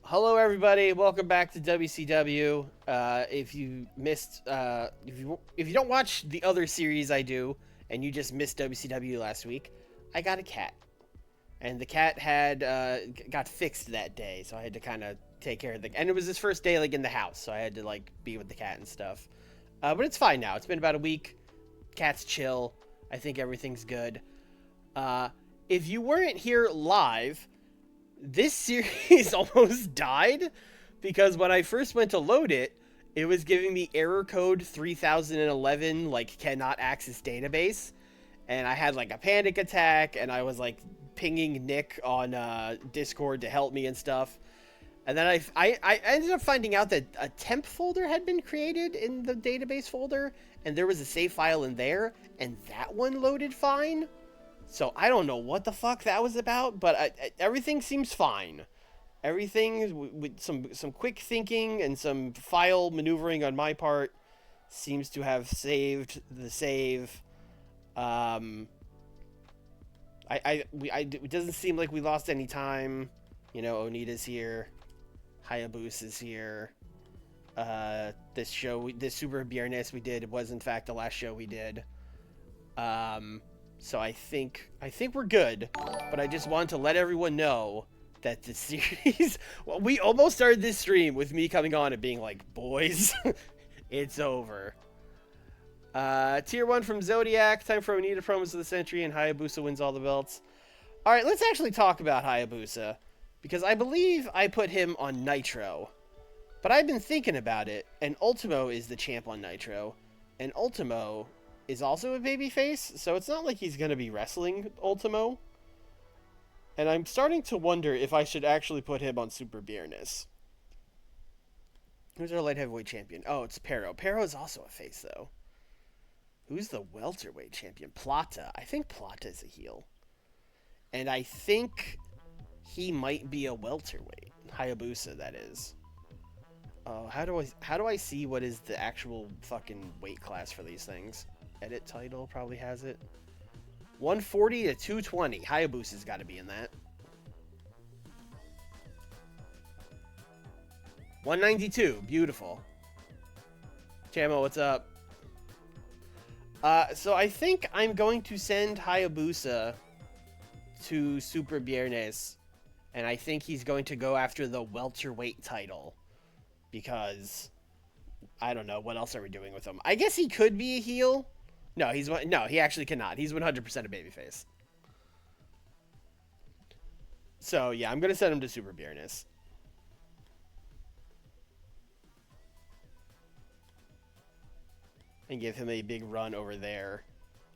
Hello, everybody. Welcome back to WCW. If you missed, if you don't watch the other series I do, and you just missed WCW last week, I got a cat, and the cat had got fixed that day, so I had to kind of take care of the. And it was his first day like in the house, so I had to like be with the cat and stuff. But it's fine now. It's been about a week. Cat's chill. I think everything's good. Uh, if you weren't here live, this series almost died because when I first went to load it, it was giving me error code 3011, like cannot access database. And I had like a panic attack, and I was like pinging Nick on Discord to help me and stuff. And then I ended up finding out that a temp folder had been created in the database folder, and there was a save file in there, and that one loaded fine. So I don't know what the fuck that was about, but everything seems fine. Everything with some quick thinking and some file maneuvering on my part seems to have saved the save. It doesn't seem like we lost any time. You know, Onita's here, Hayabusa's here. This Super Viernes we did was in fact the last show we did. So I think we're good, but I just wanted to let everyone know that the series, well, we almost started this stream with me coming on and being like, boys, it's over. Tier 1 from Zodiac, time for Onita promos of the century, and Hayabusa wins all the belts. Alright, let's actually talk about Hayabusa, because I believe I put him on Nitro, but I've been thinking about it, and Ultimo is the champ on Nitro, and Ultimo is also a babyface, so it's not like he's going to be wrestling Ultimo. And I'm starting to wonder if I should actually put him on Super Viernes. Who's our light heavyweight champion? Oh, it's Pero. Pero is also a face, though. Who's the welterweight champion? Plata. I think Plata is a heel. And I think he might be a welterweight. Hayabusa, that is. Oh, how do I see what is the actual fucking weight class for these things? Edit title probably has it. 140 to 220. Hayabusa's got to be in that. 192. Beautiful. Chamo, what's up? So I think I'm going to send Hayabusa to Super Viernes, and I think he's going to go after the welterweight title, because I don't know, what else are we doing with him? I guess he could be a heel. No, he actually cannot. He's 100% a babyface. So yeah, I'm gonna send him to Super Viernes. And give him a big run over there.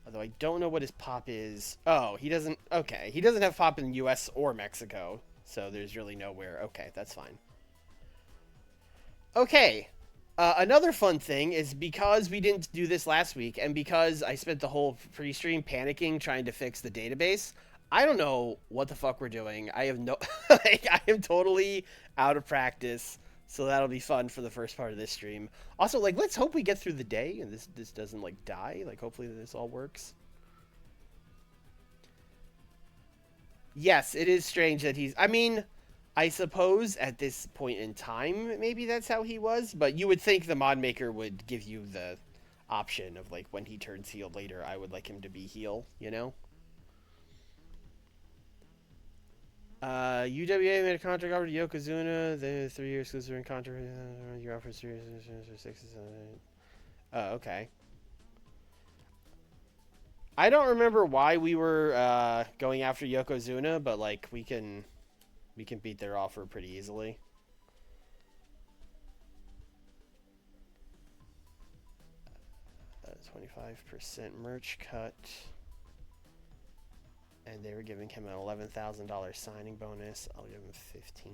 Although I don't know what his pop is. Oh, he doesn't. Okay, he doesn't have pop in the U.S. or Mexico, so there's really nowhere. Okay, that's fine. Okay. Another fun thing is, because we didn't do this last week, and because I spent the whole pre-stream panicking trying to fix the database, I don't know what the fuck we're doing. I have no... like, I am totally out of practice, so that'll be fun for the first part of this stream. Also, like, let's hope we get through the day and this doesn't, like, die. Like, hopefully this all works. Yes, it is strange that he's... I mean... I suppose at this point in time, maybe that's how he was, but you would think the mod maker would give you the option of, like, when he turns heel later, I would like him to be heel, you know? UWA made a contract offer to Yokozuna. The 3-year exclusive in contract. Your offer is 6. Oh, okay. I don't remember why we were going after Yokozuna, but, like, we can beat their offer pretty easily. Uh, 25% merch cut. And they were giving him an $11,000 signing bonus. I'll give him 15.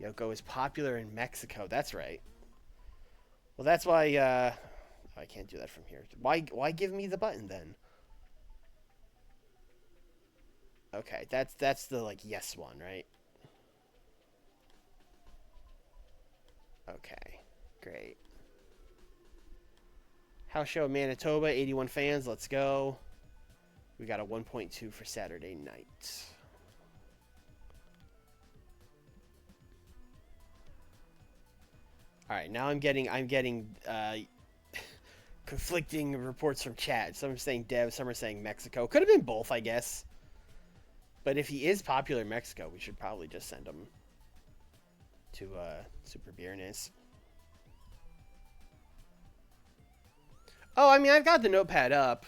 Yoko is popular in Mexico. That's right. Well, that's why I can't do that from here. Why give me the button then? Okay, that's the, like, yes one, right? Okay, great. House show Manitoba, 81 fans, let's go. We got a 1.2 for Saturday night. All right, now I'm getting conflicting reports from chat. Some are saying Dev, some are saying Mexico. Could have been both, I guess. But if he is popular in Mexico, we should probably just send him to Super Viernes. Oh, I mean, I've got the notepad up.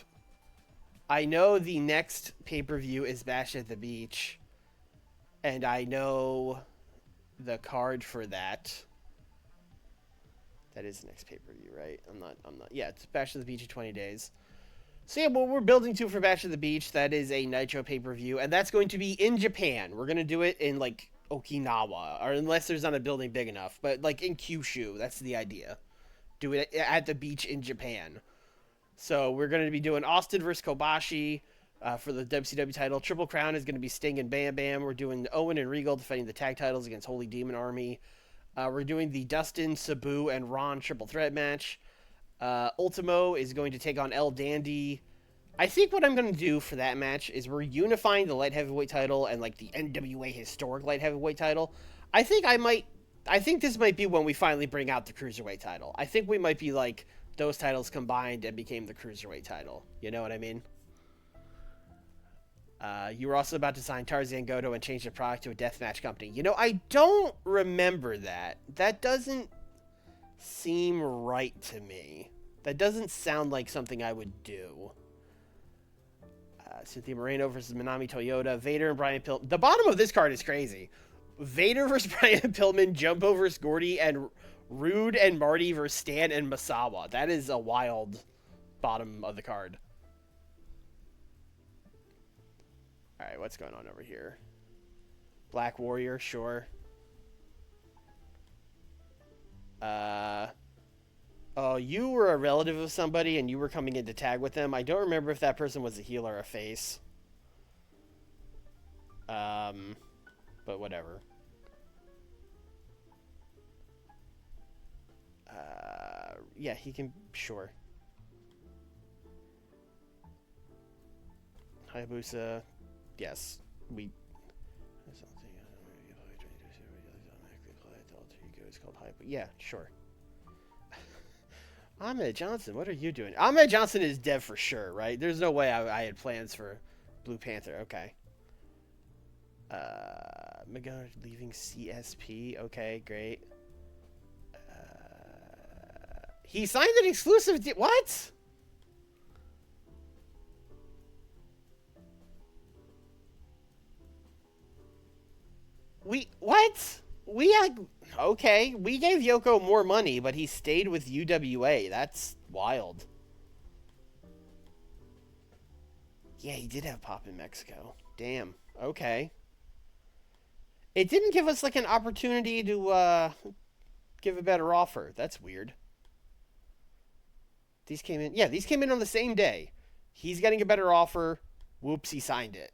I know the next pay-per-view is Bash at the Beach. And I know the card for that. That is the next pay-per-view, right? I'm not. Yeah, it's Bash at the Beach in 20 days. So yeah, what we're building to for Bash at the Beach, that is a Nitro pay-per-view, and that's going to be in Japan. We're going to do it in, like, Okinawa, or unless there's not a building big enough, but, like, in Kyushu. That's the idea. Do it at the beach in Japan. So we're going to be doing Austin versus Kobashi for the WCW title. Triple Crown is going to be Sting and Bam Bam. We're doing Owen and Regal defending the tag titles against Holy Demon Army. We're doing the Dustin, Sabu, and Ron triple threat match. Ultimo is going to take on El Dandy. I think what I'm going to do for that match is we're unifying the light heavyweight title and, like, the NWA historic light heavyweight title. I think this might be when we finally bring out the cruiserweight title. I think we might be like those titles combined and became the cruiserweight title. You know what I mean? You were also about to sign Tarzan Goto and change the product to a deathmatch company. You know, I don't remember that. That doesn't seem right to me. That doesn't sound like something I would do. Cynthia Moreno versus Manami Toyota. Vader and Brian Pillman. The bottom of this card is crazy. Vader versus Brian Pillman. Jumbo versus Gordy. And Rude and Marty versus Stan and Masawa. That is a wild bottom of the card. Alright, what's going on over here? Black Warrior, sure. Oh, you were a relative of somebody and you were coming in to tag with them. I don't remember if that person was a heel or a face. But whatever. Yeah, he can, sure. Hayabusa, yes, we. Yeah, sure. Ahmed Johnson, what are you doing? Ahmed Johnson is dev for sure, right? There's no way I had plans for Blue Panther. Okay. Magana leaving CSP. Okay, great. He signed an exclusive deal. What? What? We had, okay, we gave Yoko more money, but he stayed with UWA. That's wild. Yeah, he did have pop in Mexico. Damn. Okay. It didn't give us, like, an opportunity to, give a better offer. That's weird. These came in, yeah, these came in on the same day. He's getting a better offer. Whoops, he signed it.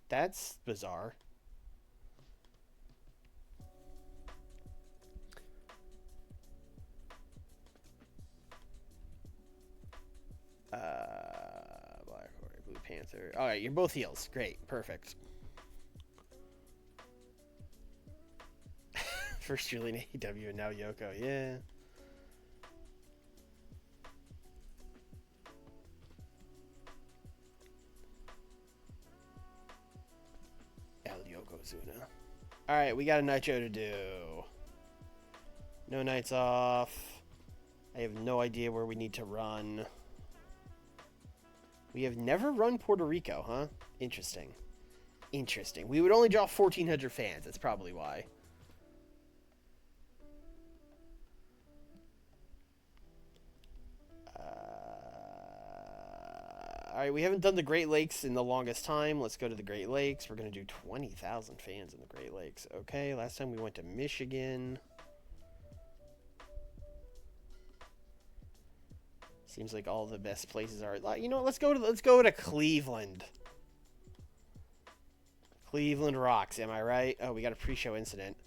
That's bizarre. Black Warrior, Blue Panther. All right, you're both heels. Great, perfect. First Julian AEW and now Yoko. Yeah. El Yokozuna. All right, we got a Nitro to do. No nights off. I have no idea where we need to run. We have never run Puerto Rico, huh? Interesting. Interesting. We would only draw 1,400 fans. That's probably why. Alright, we haven't done the Great Lakes in the longest time. Let's go to the Great Lakes. We're going to do 20,000 fans in the Great Lakes. Okay, last time we went to Michigan. Seems like all the best places are. You know what? Let's go to Cleveland. Cleveland rocks, am I right? Oh, we got a pre-show incident.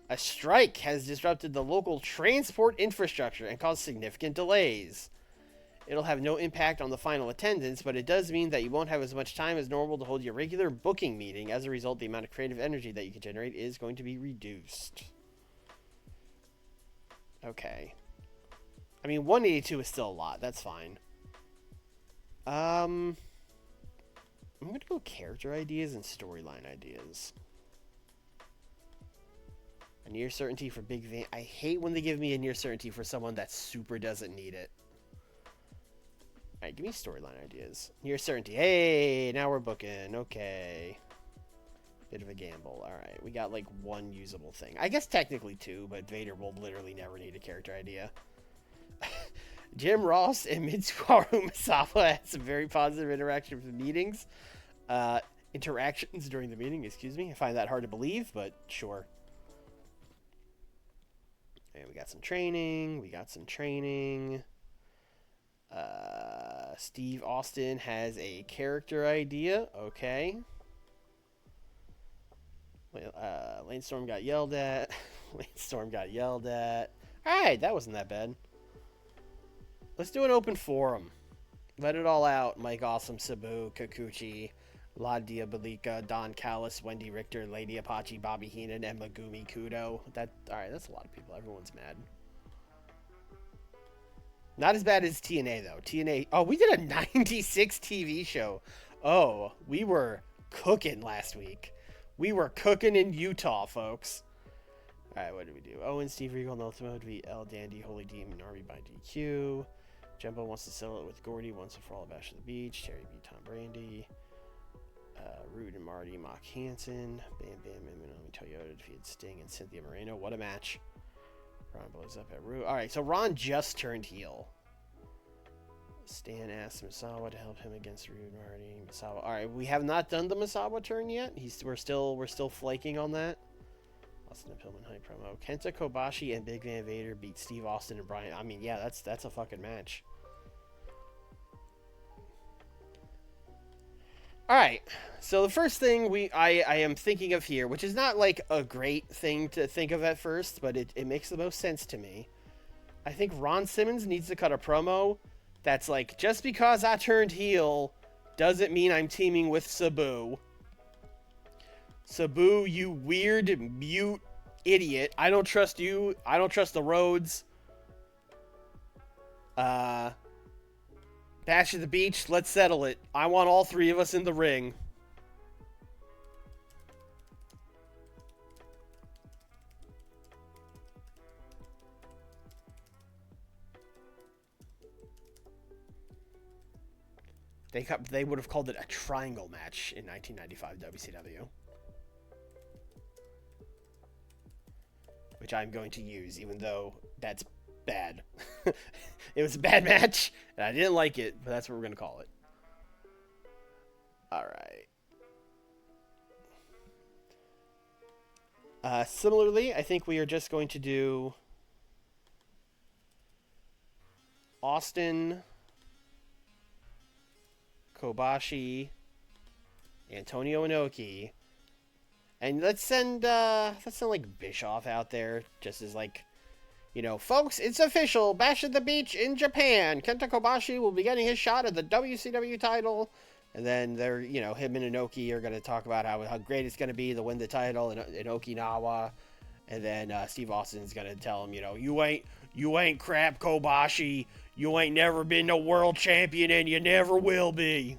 A strike has disrupted the local transport infrastructure and caused significant delays. It'll have no impact on the final attendance, but it does mean that you won't have as much time as normal to hold your regular booking meeting. As a result, the amount of creative energy that you can generate is going to be reduced. Okay. I mean, 182 is still a lot. That's fine. I'm gonna go character ideas and storyline ideas. A near certainty for Big Van. I hate when they give me a near certainty for someone that super doesn't need it. Alright, give me storyline ideas. Near certainty. Hey, now we're booking. Okay. Bit of a gamble. Alright, we got like one usable thing. I guess technically two, but Vader will literally never need a character idea. Jim Ross and Mitsuharu Misawa had some very positive interaction with the meetings. Interactions during the meeting, excuse me. I find that hard to believe, but sure. And we got some training. Steve Austin has a character idea. Okay. Lane Storm got yelled at. Alright, that wasn't that bad. Let's do an open forum. Let it all out. Mike Awesome, Sabu, Kikuchi, La Diabolica, Don Callis, Wendy Richter, Lady Apache, Bobby Heenan, and Megumi Kudo. Alright, that's a lot of people. Everyone's mad. Not as bad as TNA, though. TNA... Oh, we did a 96 TV show. Oh, we were cooking last week. We were cooking in Utah, folks. Alright, what did we do? Owen, Steve Regal, and Ultimo v. L. Dandy, Holy Demon, Army by DQ. Jumbo wants to settle it with Gordy, once and for all, Bash at the Beach. Terry B. Tom Brandy. Rude and Marty, Mock Hansen. Bam Bam, Minami Toyota defeated Sting and Cynthia Moreno. What a match. Ron blows up at Rude. Alright, so Ron just turned heel. Stan asks Misawa to help him against Rude Marty. Misawa. Alright, we have not done the Misawa turn yet. We're still flaking on that. Austin and Pillman hype promo. Kenta Kobashi and Big Van Vader beat Steve Austin and Brian. I mean, yeah, that's a fucking match. Alright, so the first thing I am thinking of here, which is not like a great thing to think of at first, but it makes the most sense to me. I think Ron Simmons needs to cut a promo that's like, just because I turned heel doesn't mean I'm teaming with Sabu. Sabu, you weird mute idiot. I don't trust you. I don't trust the Rhodes. Bash at the Beach, let's settle it. I want all three of us in the ring. They would have called it a triangle match in 1995 WCW. Which I'm going to use, even though that's bad. It was a bad match, and I didn't like it, but that's what we're going to call it. Alright. Similarly, I think we are just going to do Austin, Kobashi, Antonio Inoki, and let's send like Bischoff out there, just as like, you know, folks, it's official. Bash at the Beach in Japan. Kenta Kobashi will be getting his shot at the WCW title. And then they're, you know, him and Inoki are going to talk about how great it's going to be to win the title in Okinawa. And then Steve Austin's going to tell him, you know, you ain't crap, Kobashi. You ain't never been no world champion, and you never will be.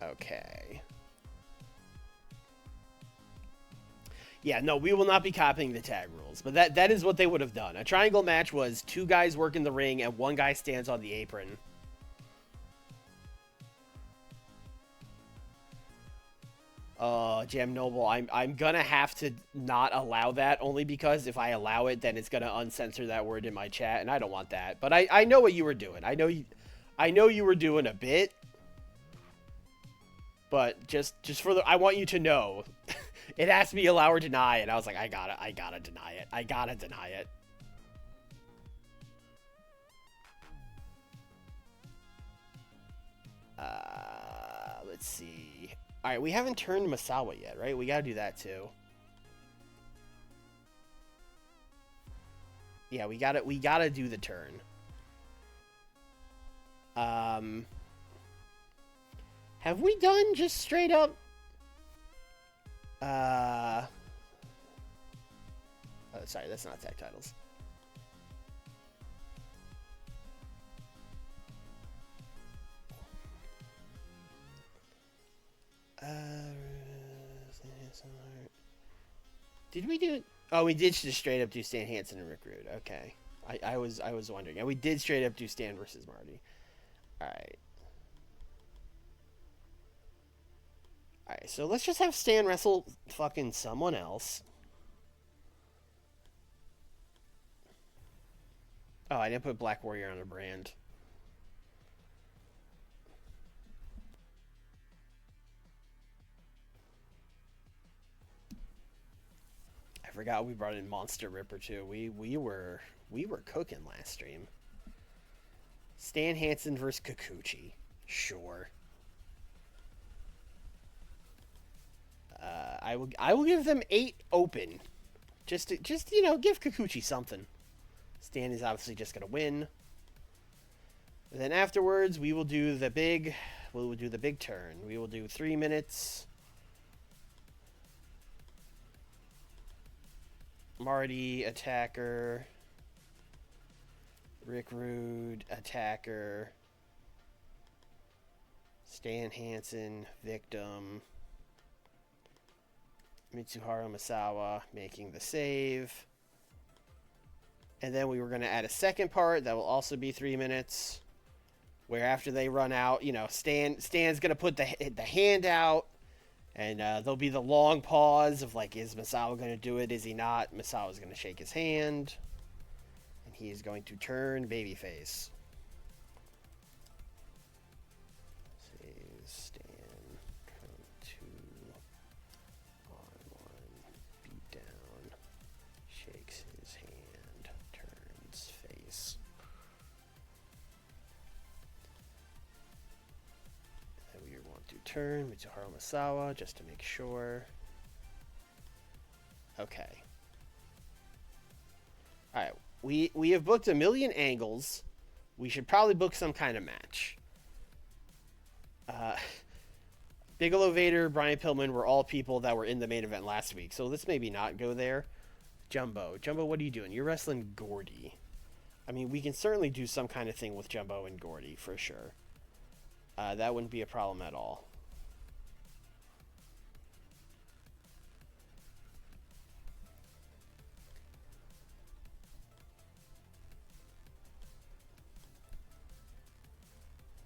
Okay. Yeah, no, we will not be copying the tag rules, but that is what they would have done. A triangle match was two guys work in the ring and one guy stands on the apron. Jam Noble, I'm gonna have to not allow that, only because if I allow it, then it's gonna uncensor that word in my chat, and I don't want that. But I know what you were doing. I know you were doing a bit. But just for the, I want you to know, it asked me allow or deny, and I was like, I gotta deny it. I gotta deny it. Let's see. All right, we haven't turned Misawa yet, right? We gotta do that too. Yeah, we gotta do the turn. Um, have we done just straight up? Oh, sorry, that's not tag titles. Did we do? Oh, we did just straight up do Stan Hansen and Rick Rude. Okay, I was wondering. And we did straight up do Stan versus Marty. All right. All right. So let's just have Stan wrestle fucking someone else. Oh, I didn't put Black Warrior on a brand. I forgot we brought in Monster Ripper too. We were cooking last stream. Stan Hansen versus Kikuchi. Sure. I will give them 8 open. Just you know, give Kikuchi something. Stan is obviously just gonna win. And then afterwards we will do the big turn. We will do 3 minutes. Marty, attacker. Rick Rude, attacker. Stan Hansen, victim. Mitsuharu Misawa making the save. And then we were going to add a second part that will also be 3 minutes. Where after they run out, you know, Stan's going to put the hand out. And there'll be the long pause of like, is Misawa going to do it? Is he not? Misawa's going to shake his hand. And he is going to turn babyface. Save Stan from 2 on 1. Beat down. Shakes his hand. Turns face. And then we want to turn Mitsuharu Misawa just to make sure. Okay. Alright. We have booked a million angles. We should probably book some kind of match. Bigelow, Vader, Brian Pillman were all people that were in the main event last week. So let's maybe not go there. Jumbo, what are you doing? You're wrestling Gordy. I mean, we can certainly do some kind of thing with Jumbo and Gordy for sure. That wouldn't be a problem at all.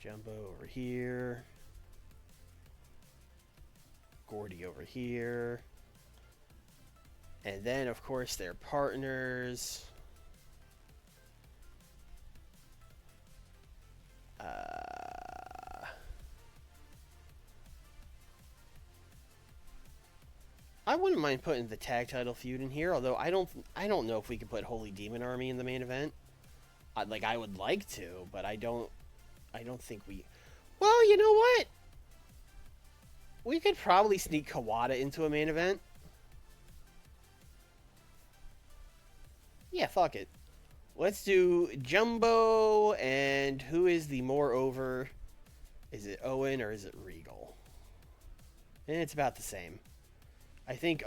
Jumbo over here. Gordy over here. And then, of course, their partners. I wouldn't mind putting the tag title feud in here, although I don't know if we could put Holy Demon Army in the main event. I would like to, but I don't think we... Well, you know what? We could probably sneak Kawada into a main event. Yeah, fuck it. Let's do Jumbo, and who is the more over? Is it Owen or is it Regal? And it's about the same. I think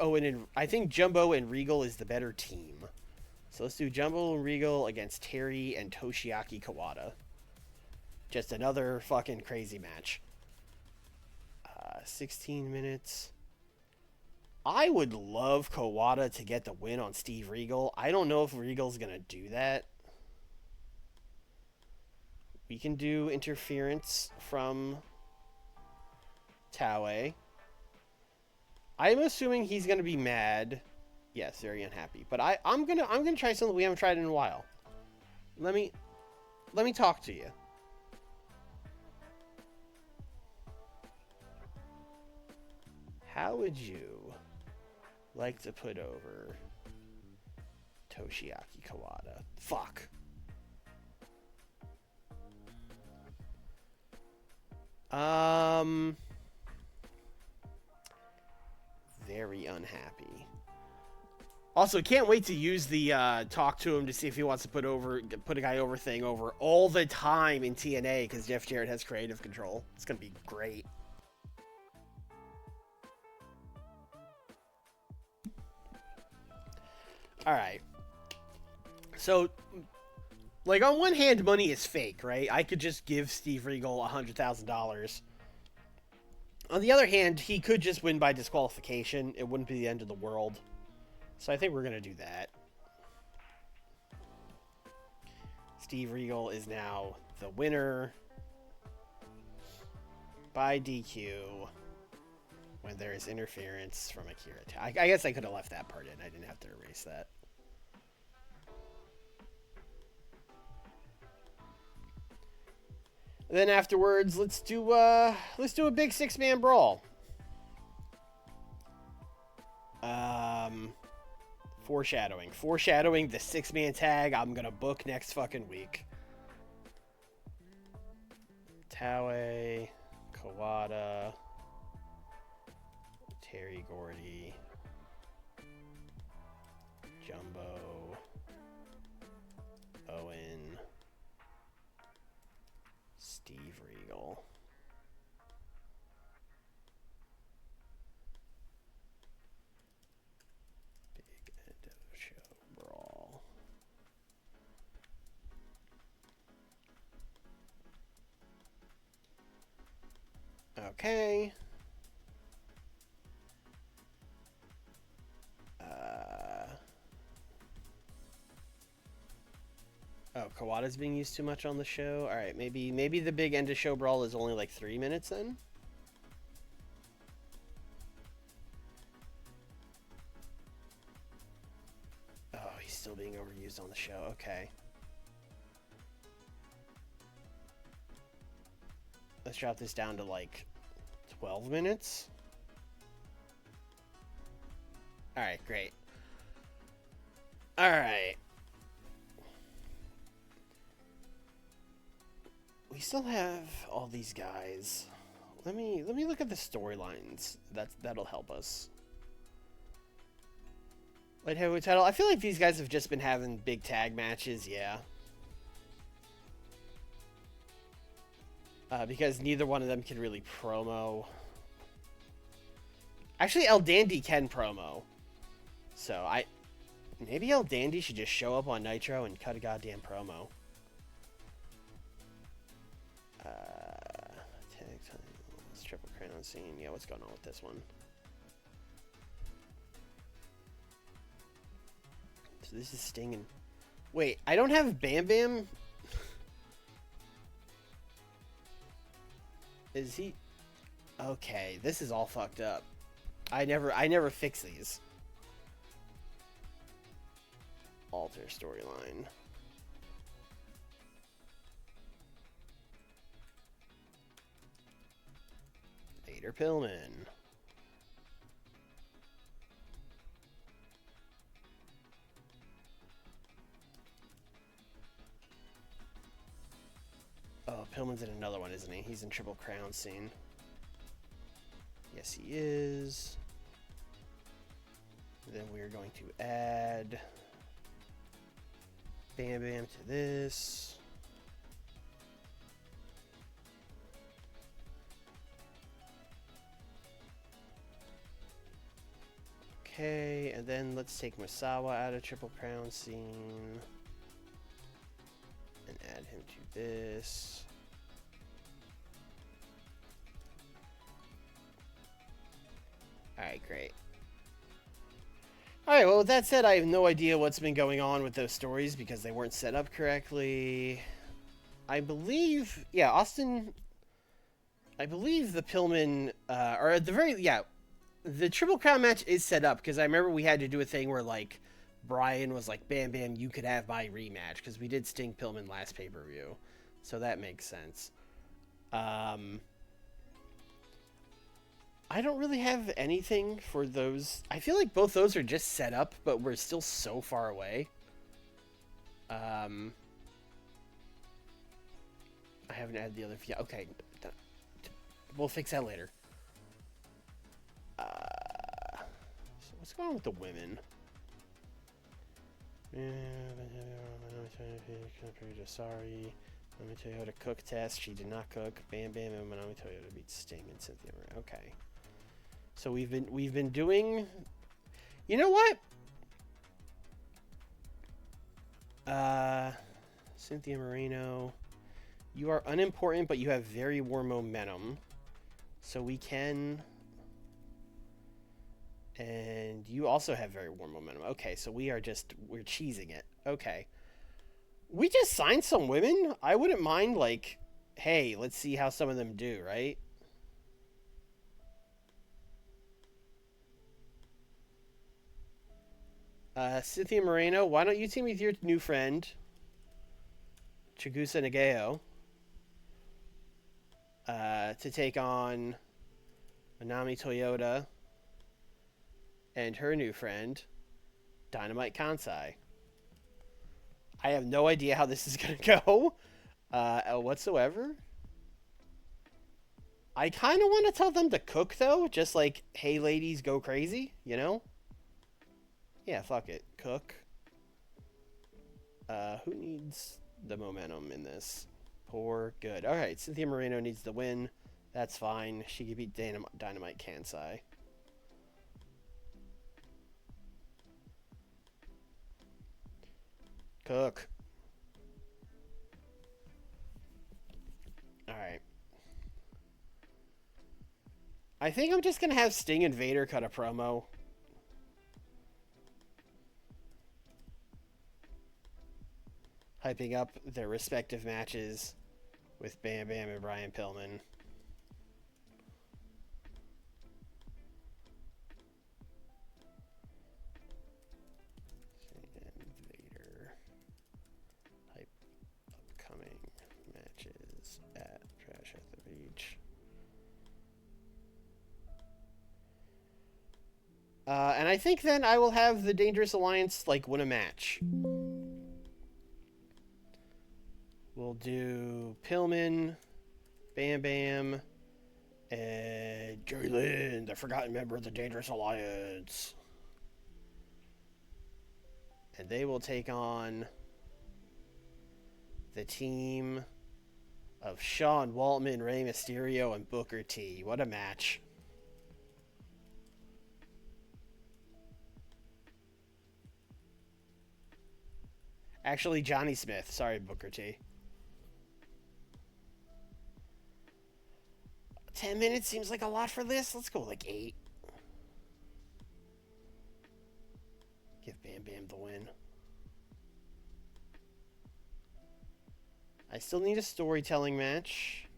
Jumbo and Regal is the better team. So let's do Jumbo and Regal against Terry and Toshiaki Kawada. Just another fucking crazy match. 16 minutes. I would love Kawada to get the win on Steve Regal. I don't know if Regal's going to do that. We can do interference from Taue. I'm assuming he's going to be mad. Yes, very unhappy. But I'm gonna try something we haven't tried in a while. Let me talk to you. How would you like to put over Toshiaki Kawada? Fuck. Very unhappy. Also, can't wait to use the talk to him to see if he wants to put a guy over thing over all the time in TNA because Jeff Jarrett has creative control. It's gonna be great. All right. So, like on one hand, money is fake, right? I could just give Steve Regal $100,000. On the other hand, he could just win by disqualification. It wouldn't be the end of the world. So I think we're going to do that. Steve Regal is now the winner by DQ when there is interference from Akira. I guess I could have left that part in. I didn't have to erase that. Then afterwards, let's do a big 6-man brawl. Foreshadowing the 6-man tag I'm gonna book next fucking week. Taue, Kawada, Terry Gordy, Jumbo, Owen, Steve Regal. Big Endo Show Brawl. Okay. Oh, Kawada's being used too much on the show. All right, maybe the big end of show brawl is only like 3 minutes then. Oh, he's still being overused on the show. Okay. Let's drop this down to like 12 minutes. All right, great. All right. We still have all these guys. Let me look at the storylines. That'll help us. Light heavyweight title. I feel like these guys have just been having big tag matches. Yeah. Because neither one of them can really promo. Actually, El Dandy can promo. So maybe El Dandy should just show up on Nitro and cut a goddamn promo. Triple Crown scene. Yeah, what's going on with this one? So this is Sting and... Wait, I don't have Bam Bam? Is he... Okay, this is all fucked up. I never fix these. Alter storyline. Peter Pillman. Oh, Pillman's in another one, isn't he? He's in Triple Crown scene. Yes, he is. Then we're going to add Bam Bam to this. Okay, and then let's take Misawa out of Triple Crown scene and add him to this. Alright, great. Alright, well, with that said, I have no idea what's been going on with those stories because they weren't set up correctly. I believe, yeah, Austin, I believe the Pillman, or at the very, yeah, the Triple Crown match is set up because I remember we had to do a thing where, like, Brian was like, Bam Bam, you could have my rematch because we did Sting Pillman last pay-per-view. So that makes sense. I don't really have anything for those. I feel like both those are just set up, but we're still so far away. I haven't added the other. Yeah, okay. We'll fix that later. So what's going on with the women? Sorry. Let me tell you how to cook test. She did not cook. Bam Bam and Manami Toyota beat Sting and Cynthia. Okay. So we've been doing. You know what? Cynthia Moreno. You are unimportant, but you have very warm momentum. So we can. And you also have very warm momentum. Okay, so we're cheesing it. Okay. We just signed some women. I wouldn't mind, like, hey, let's see how some of them do, right? Cynthia Moreno, why don't you team with your new friend, Chigusa Nagao, to take on Manami Toyota and her new friend, Dynamite Kansai. I have no idea how this is going to go whatsoever. I kind of want to tell them to cook, though. Just like, hey, ladies, go crazy, you know? Yeah, fuck it. Cook. Who needs the momentum in this? Poor, good. Alright, Cynthia Moreno needs the win. That's fine. She could beat Dynamite Kansai. Cook. Alright. I think I'm just going to have Sting and Vader cut a promo. Hyping up their respective matches with Bam Bam and Brian Pillman. And Vader. Hype upcoming matches at Trash at the Beach. And I think then I will have the Dangerous Alliance, like, win a match. We'll do Pillman, Bam Bam, and Jerry Lynn, the forgotten member of the Dangerous Alliance. And they will take on the team of Sean Waltman, Rey Mysterio, and Booker T. What a match. Actually, Johnny Smith. Sorry, Booker T. 10 minutes seems like a lot for this. Let's go like 8. Give Bam Bam the win. I still need a storytelling match.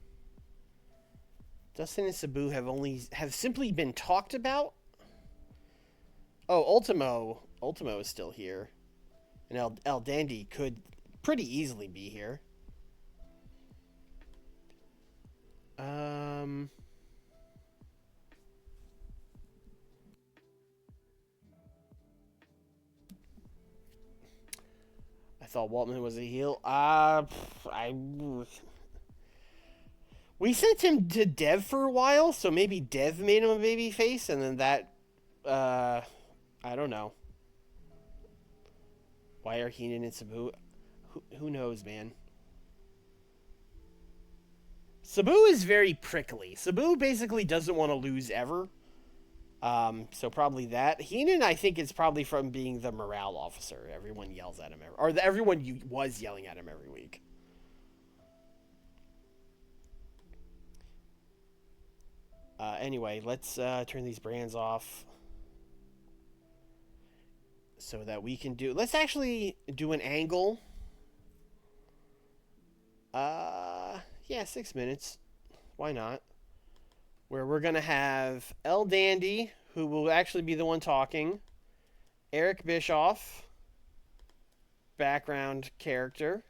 Dustin and Sabu have simply been talked about. Oh, Ultimo is still here. And El Dandy could pretty easily be here. I thought Waltman was a heel. We sent him to Dev for a while, so maybe Dev made him a baby face, and then that, I don't know. Why are Heenan and Sabu? Who knows, man? Sabu is very prickly. Sabu basically doesn't want to lose ever. So probably that. Heenan, I think, is probably from being the morale officer. Everyone yells at him, everyone was yelling at him every week. Anyway, let's turn these brands off so that we can do. Let's actually do an angle. Yeah, 6 minutes. Why not? Where we're going to have El Dandy, who will actually be the one talking. Eric Bischoff, background character.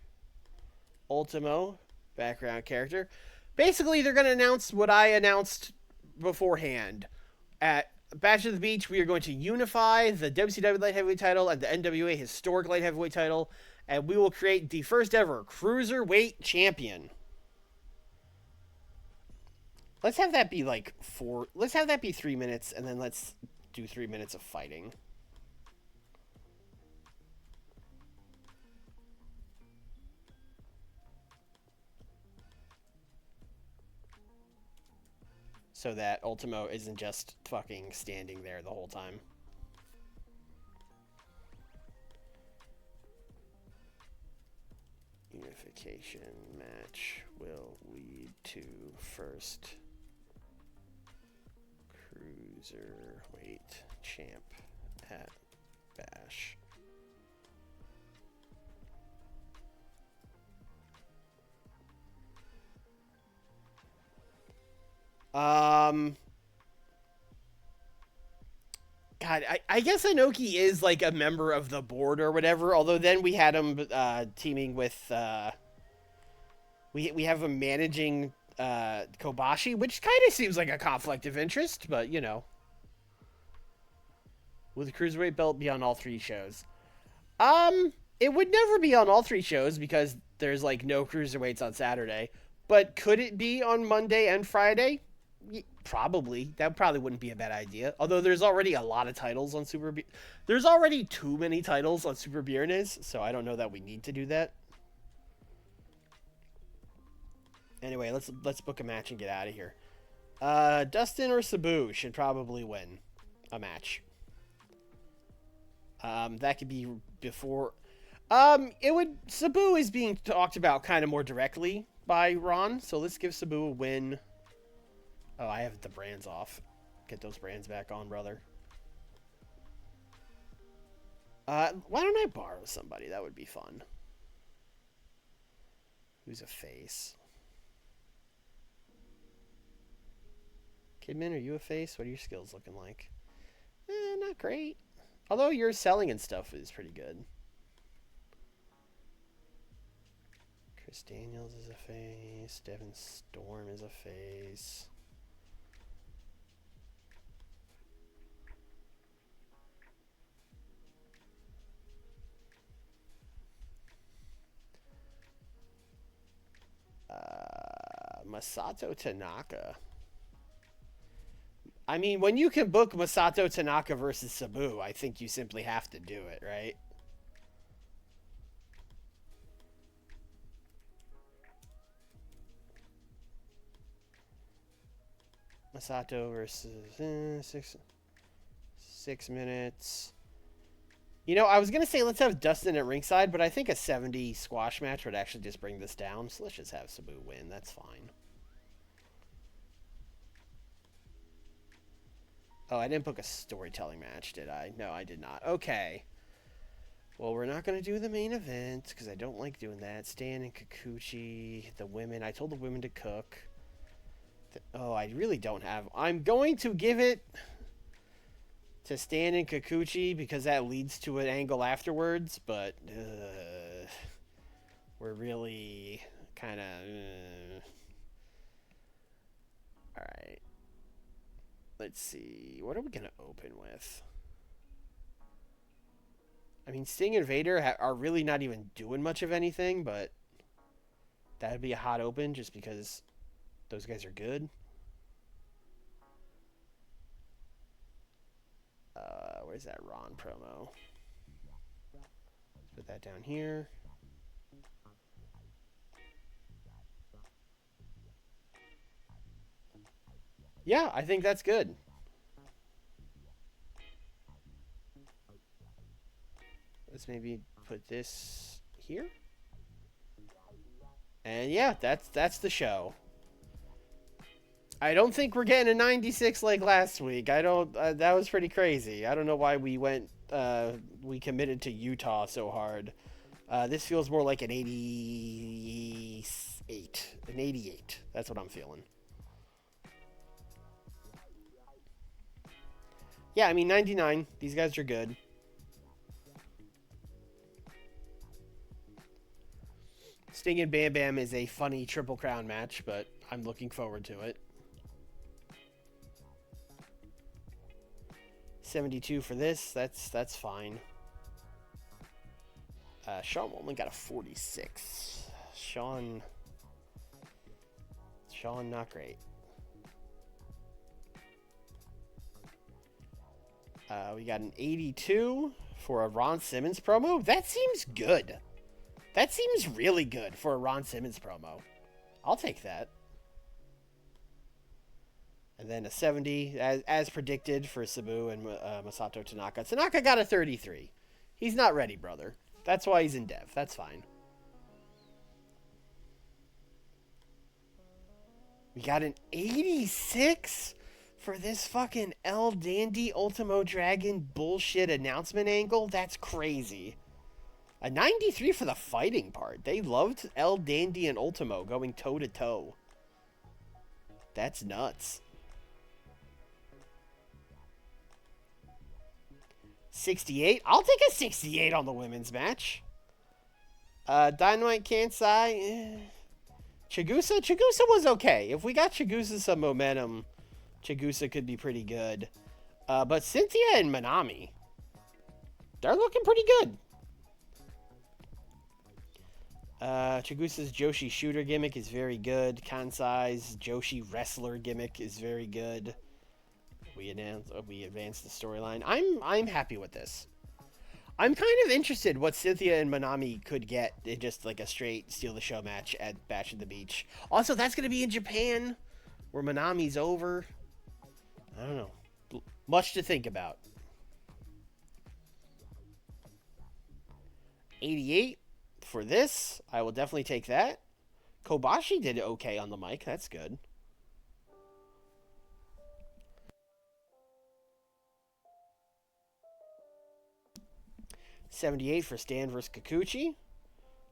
Ultimo, background character. Basically, they're going to announce what I announced beforehand. At Bash at the Beach, we are going to unify the WCW Light Heavyweight title and the NWA Historic Light Heavyweight title, and we will create the first ever Cruiserweight Champion. Let's have that be like 4. Let's have that be 3 minutes, and then let's do 3 minutes of fighting. so that Ultimo isn't just fucking standing there the whole time. Unification match will lead to first cruiserweight champ at Bash. God, I guess Inoki is like a member of the board or whatever. Although then we had him teaming with we have him managing Kobashi, which kind of seems like a conflict of interest, but you know, will the cruiserweight belt be on all three shows? It would never be on all three shows because there's like no cruiserweights on Saturday. But could it be on Monday and Friday? Probably. That probably wouldn't be a bad idea. Although there's already a lot of titles on there's already too many titles on Super Viernes, so I don't know that we need to do that. Anyway, let's book a match and get out of here. Dustin or Sabu should probably win a match. That could be before. Sabu is being talked about kind of more directly by Ron, so let's give Sabu a win. Oh, I have the brands off. Get those brands back on, brother. Why don't I borrow somebody? That would be fun. Who's a face? Kidman, are you a face? What are your skills looking like? Not great. Although your selling and stuff is pretty good. Chris Daniels is a face. Devin Storm is a face. Masato Tanaka. I mean, when you can book Masato Tanaka versus Sabu, I think you simply have to do it, right? Masato versus 6 minutes. You know, I was going to say let's have Dustin at ringside, but I think a 70 squash match would actually just bring this down. So let's just have Sabu win. That's fine. Oh, I didn't book a storytelling match, did I? No, I did not. Okay. Well, we're not going to do the main event because I don't like doing that. Stan and Kikuchi, the women. I told the women to cook. Oh, I really don't have... I'm going to give it to Stan and Kikuchi because that leads to an angle afterwards, but we're really kind of... All right. Let's see. What are we going to open with? I mean, Sting and Vader are really not even doing much of anything, but that would be a hot open just because those guys are good. Where's that Ron promo? Let's put that down here. Yeah, I think that's good. Let's maybe put this here. And yeah, that's the show. I don't think we're getting a 96 like last week. I don't. That was pretty crazy. I don't know why we went. We committed to Utah so hard. This feels more like an 88. An 88. That's what I'm feeling. Yeah, I mean 99. These guys are good. Sting and Bam Bam is a funny Triple Crown match, but I'm looking forward to it. 72 for this. That's fine. Sean only got a 46. Sean, not great. We got an 82 for a Ron Simmons promo. That seems good. That seems really good for a Ron Simmons promo. I'll take that. And then a 70, as predicted, for Sabu and Masato Tanaka. Tanaka got a 33. He's not ready, brother. That's why he's in dev. That's fine. We got an 86 for this fucking El Dandy Ultimo Dragon bullshit announcement angle? That's crazy. A 93 for the fighting part. They loved El Dandy and Ultimo going toe-to-toe. That's nuts. 68? I'll take a 68 on the women's match. Dynamite Kansai. Chigusa? Chigusa was okay. If we got Chigusa some momentum, Chigusa could be pretty good. But Cynthia and Manami, they're looking pretty good. Chigusa's Joshi shooter gimmick is very good. Kansai's Joshi wrestler gimmick is very good. We advanced the storyline. I'm happy with this. I'm kind of interested what Cynthia and Manami could get in just like a straight steal the show match at Bash at the Beach. Also, that's going to be in Japan, where Manami's over. I don't know. Much to think about. 88 for this. I will definitely take that. Kobashi did okay on the mic. That's good. $78 for Stan versus Kikuchi.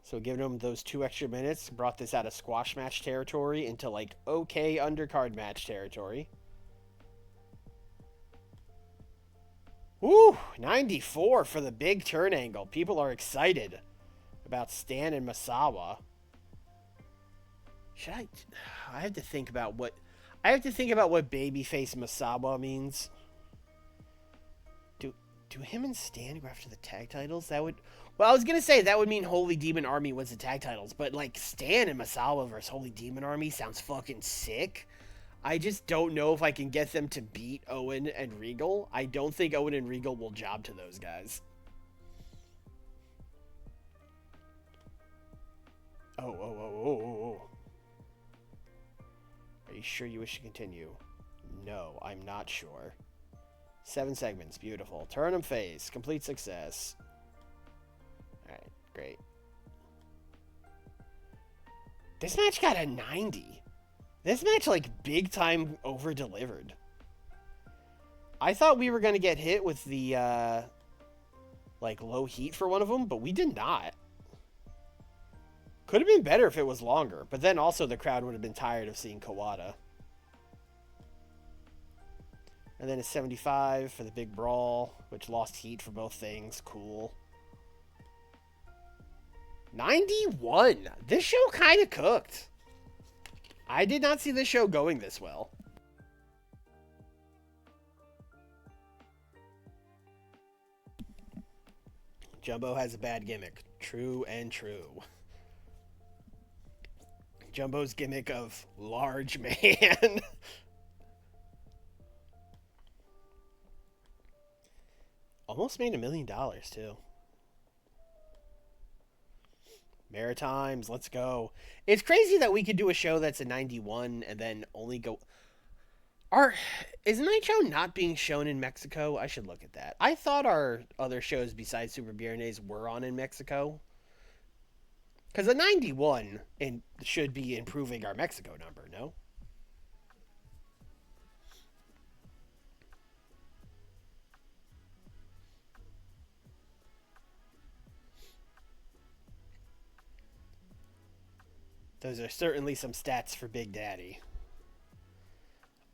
So giving him those 2 extra minutes brought this out of squash match territory into like okay undercard match territory. Woo! 94 for the big turn angle. People are excited about Stan and Masawa. Should I have to think about what babyface Masawa means. Do him and Stan go after the tag titles? That would... Well, I was going to say that would mean Holy Demon Army wins the tag titles, but like Stan and Masawa versus Holy Demon Army sounds fucking sick. I just don't know if I can get them to beat Owen and Regal. I don't think Owen and Regal will job to those guys. Oh. Are you sure you wish to continue? No, I'm not sure. 7 segments, beautiful. Turn him face, complete success. Alright, great. This match got a 90. This match, like, big time over-delivered. I thought we were going to get hit with the, like, low heat for one of them, but we did not. Could have been better if it was longer, but then also the crowd would have been tired of seeing Kawada. And then a 75 for the big brawl, which lost heat for both things. Cool. 91. This show kind of cooked. I did not see this show going this well. Jumbo has a bad gimmick. True and true. Jumbo's gimmick of large man. Almost made $1 million, too. Maritimes, let's go. It's crazy that we could do a show that's a 91 and then only go... Is Nitro not being shown in Mexico? I should look at that. I thought our other shows besides Super Viernes were on in Mexico. Because a 91 should be improving our Mexico number, no? Those are certainly some stats for Big Daddy.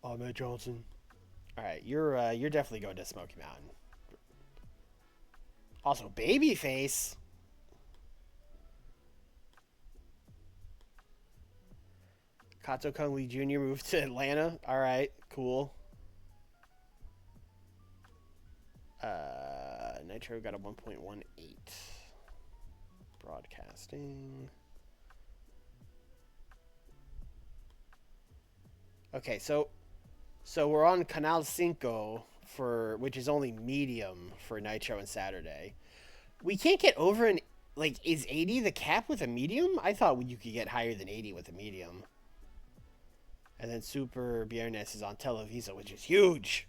Ahmed Johnson. All right, you're definitely going to Smoky Mountain. Also, Babyface. Kato Kung Lee Jr. moved to Atlanta. All right, cool. Nitro got a 1.18. Broadcasting. Okay, so we're on Canal 5 which is only medium for Nitro and Saturday. We can't get over is 80 the cap with a medium? I thought you could get higher than 80 with a medium. And then Super Viernes is on Televisa, which is huge.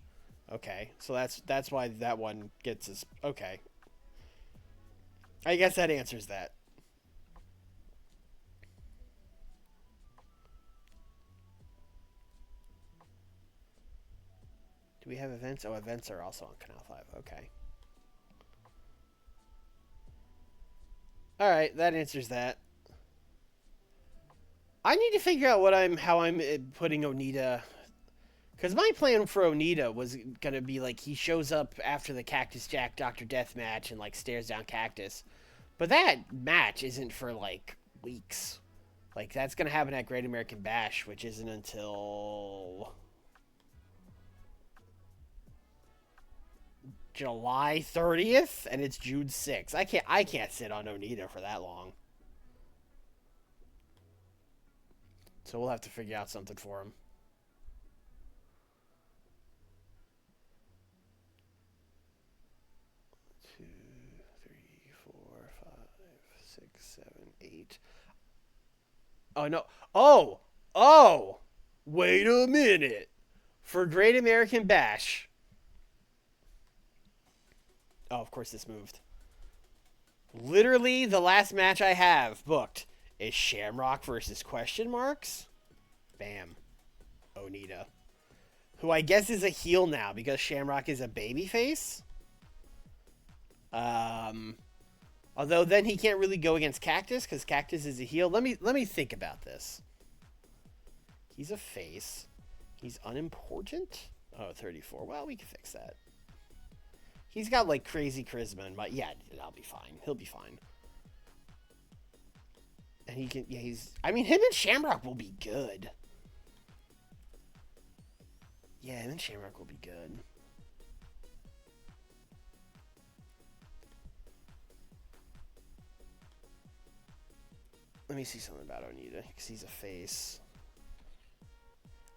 Okay, so that's why that one gets us. Okay, I guess that answers that. Do we have events? Oh, events are also on Canal 5. Okay. All right, that answers that. I need to figure out how I'm putting Onita, because my plan for Onita was gonna be like he shows up after the Cactus Jack Dr. Death match and like stares down Cactus, but that match isn't for like weeks. Like that's gonna happen at Great American Bash, which isn't until July 30th, and it's June 6th. I can't sit on Onita for that long. So we'll have to figure out something for him. Two, three, four, five, six, seven, eight. Oh no! Oh! Wait a minute! For Great American Bash. Oh, of course this moved. Literally, the last match I have booked is Shamrock versus question marks. Bam. Onita. Who I guess is a heel now because Shamrock is a babyface. Although then he can't really go against Cactus because Cactus is a heel. Let me think about this. He's a face. He's unimportant. Oh, 34. Well, we can fix that. He's got like crazy charisma, and yeah, I'll be fine. He'll be fine. And he can, yeah, I mean, him and Shamrock will be good. Yeah, him and Shamrock will be good. Let me see something about Onita, because he's a face.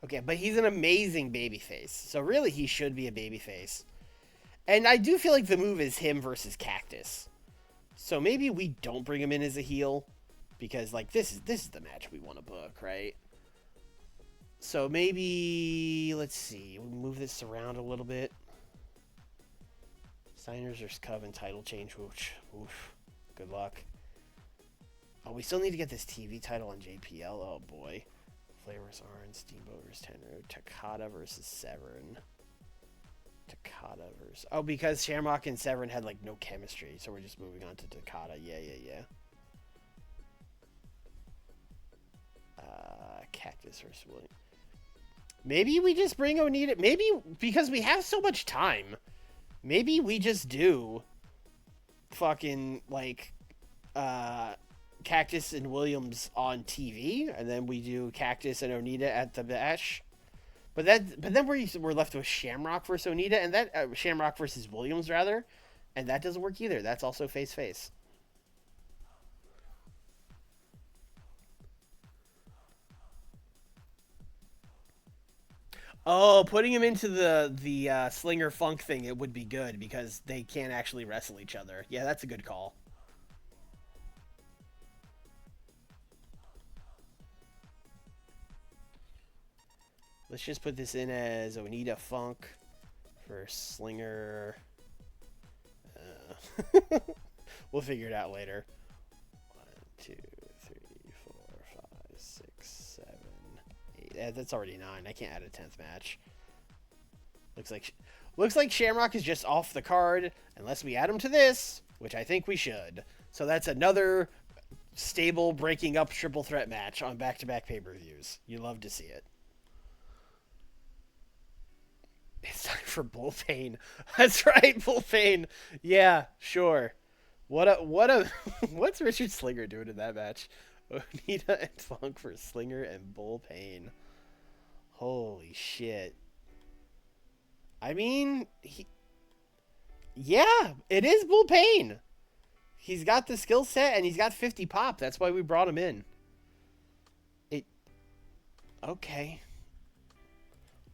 Okay, but he's an amazing babyface. So really, he should be a babyface. And I do feel like the move is him versus Cactus. So maybe we don't bring him in as a heel. Because, like, this is the match we want to book, right? So maybe, let's see. We'll move this around a little bit. Steiners versus Coven title change. Oof. Good luck. Oh, we still need to get this TV title on JPL. Oh, boy. Flair versus Arn. Steamboat versus Tenro. Takada versus Severn. Takada versus... Oh, because Shamrock and Severn had, like, no chemistry. So we're just moving on to Takada. Yeah. Cactus versus William. Maybe we just bring Onita. Maybe because we have so much time. Maybe we just do fucking like Cactus and Williams on TV, and then we do Cactus and Onita at the Bash. But then we're left with Shamrock versus Onita, and that Shamrock versus Williams rather, and that doesn't work either. That's also face. Oh, putting him into the Slinger Funk thing, it would be good because they can't actually wrestle each other. Yeah, that's a good call. Let's just put this in as Onita Funk for Slinger. We'll figure it out later. 1, 2, 3, 4, 5, 6, 7, 8. Yeah, that's already 9. I can't add a 10th match. Looks like Shamrock is just off the card unless we add him to this, which I think we should. So that's another stable breaking up triple threat match on back-to-back pay-per-views. You love to see it. It's time for Bullpain. That's right, Bullpain. Yeah, sure. What's Richard Slinger doing in that match? Onita and Funk for Slinger and Bullpain. Holy shit. I mean, yeah, it is Bullpain. He's got the skill set and he's got 50 pop. That's why we brought him in. Okay.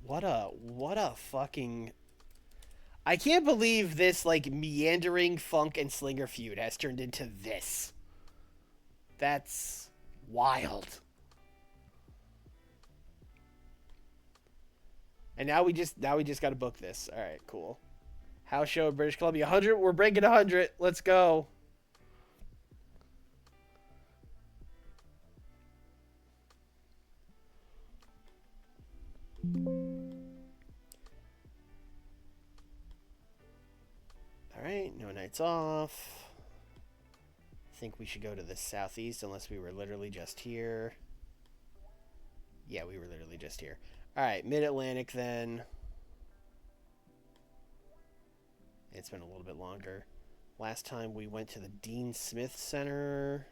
What a fucking... I can't believe this, like, meandering Funk and Slinger feud has turned into this. That's wild. And now we just got to book this. All right, cool. House show in British Columbia. 100. We're breaking 100. Let's go. All right, no nights off. I think we should go to the southeast unless we were literally just here. Yeah, we were literally just here. All right, Mid-Atlantic then. It's been a little bit longer. Last time we went to the Dean Smith Center.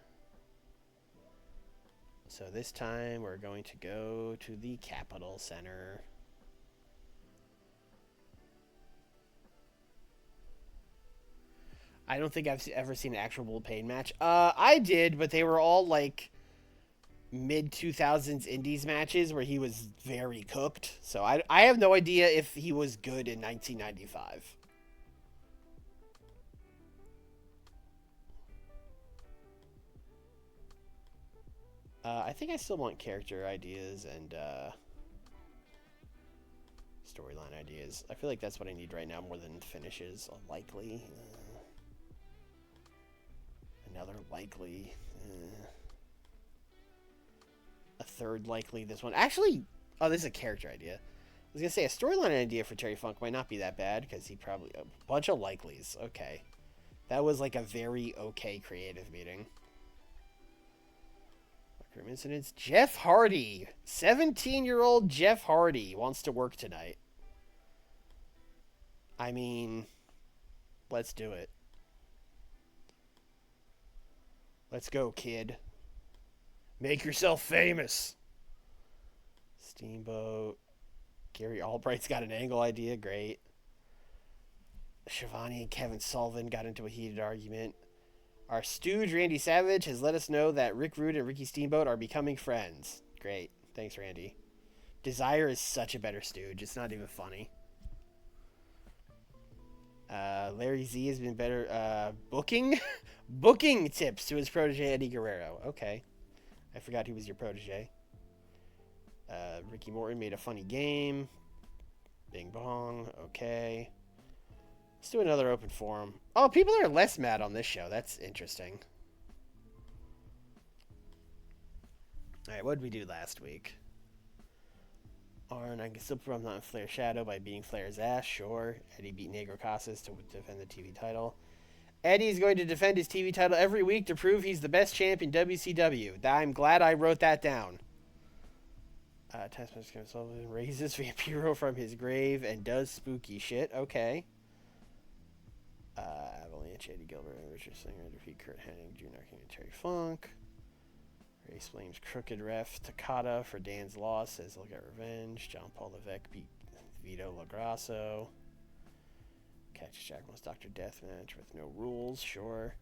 So this time we're going to go to the Capitol Center. I don't think I've ever seen an actual paid match. I did, but they were all like mid 2000s indies matches where he was very cooked. So I have no idea if he was good in 1995. I think I still want character ideas and storyline ideas. I feel like that's what I need right now more than finishes. Likely. Another likely. A third likely. This one. Actually, oh, this is a character idea. I was going to say a storyline idea for Terry Funk might not be that bad because he probably... A bunch of likelies. Okay. That was like a very okay creative meeting. Incidents. Jeff Hardy. 17-year-old Jeff Hardy wants to work tonight. I mean, let's do it. Let's go, kid. Make yourself famous. Steamboat. Gary Albright's got an angle idea. Great. Shivani and Kevin Sullivan got into a heated argument. Our stooge, Randy Savage, has let us know that Rick Rude and Ricky Steamboat are becoming friends. Great. Thanks, Randy. Desire is such a better stooge. It's not even funny. Larry Z has been better. Booking? Booking tips to his protege, Eddie Guerrero. Okay. I forgot he was your protege. Ricky Morton made a funny game. Bing bong. Okay. Let's do another open forum. Oh, people are less mad on this show. That's interesting. Alright, what did we do last week? Arn, I can still prove I'm not in Flair's shadow by beating Flair's ass. Sure. Eddie beat Negro Casas to defend the TV title. Eddie's going to defend his TV title every week to prove he's the best champ in WCW. I'm glad I wrote that down. Taskmaster Kevin Sullivan raises Vampiro from his grave and does spooky shit. Okay. Avalanche, Eddie Gilbert, and Richard Singer defeat Kurt Hennig, Jr. King, and Terry Funk. Race blames crooked ref Takata for Dan's loss, says he'll get revenge. John Paul Levesque beat Vito Lagrasso. Catches Jack wants Dr. Death match with no rules, sure.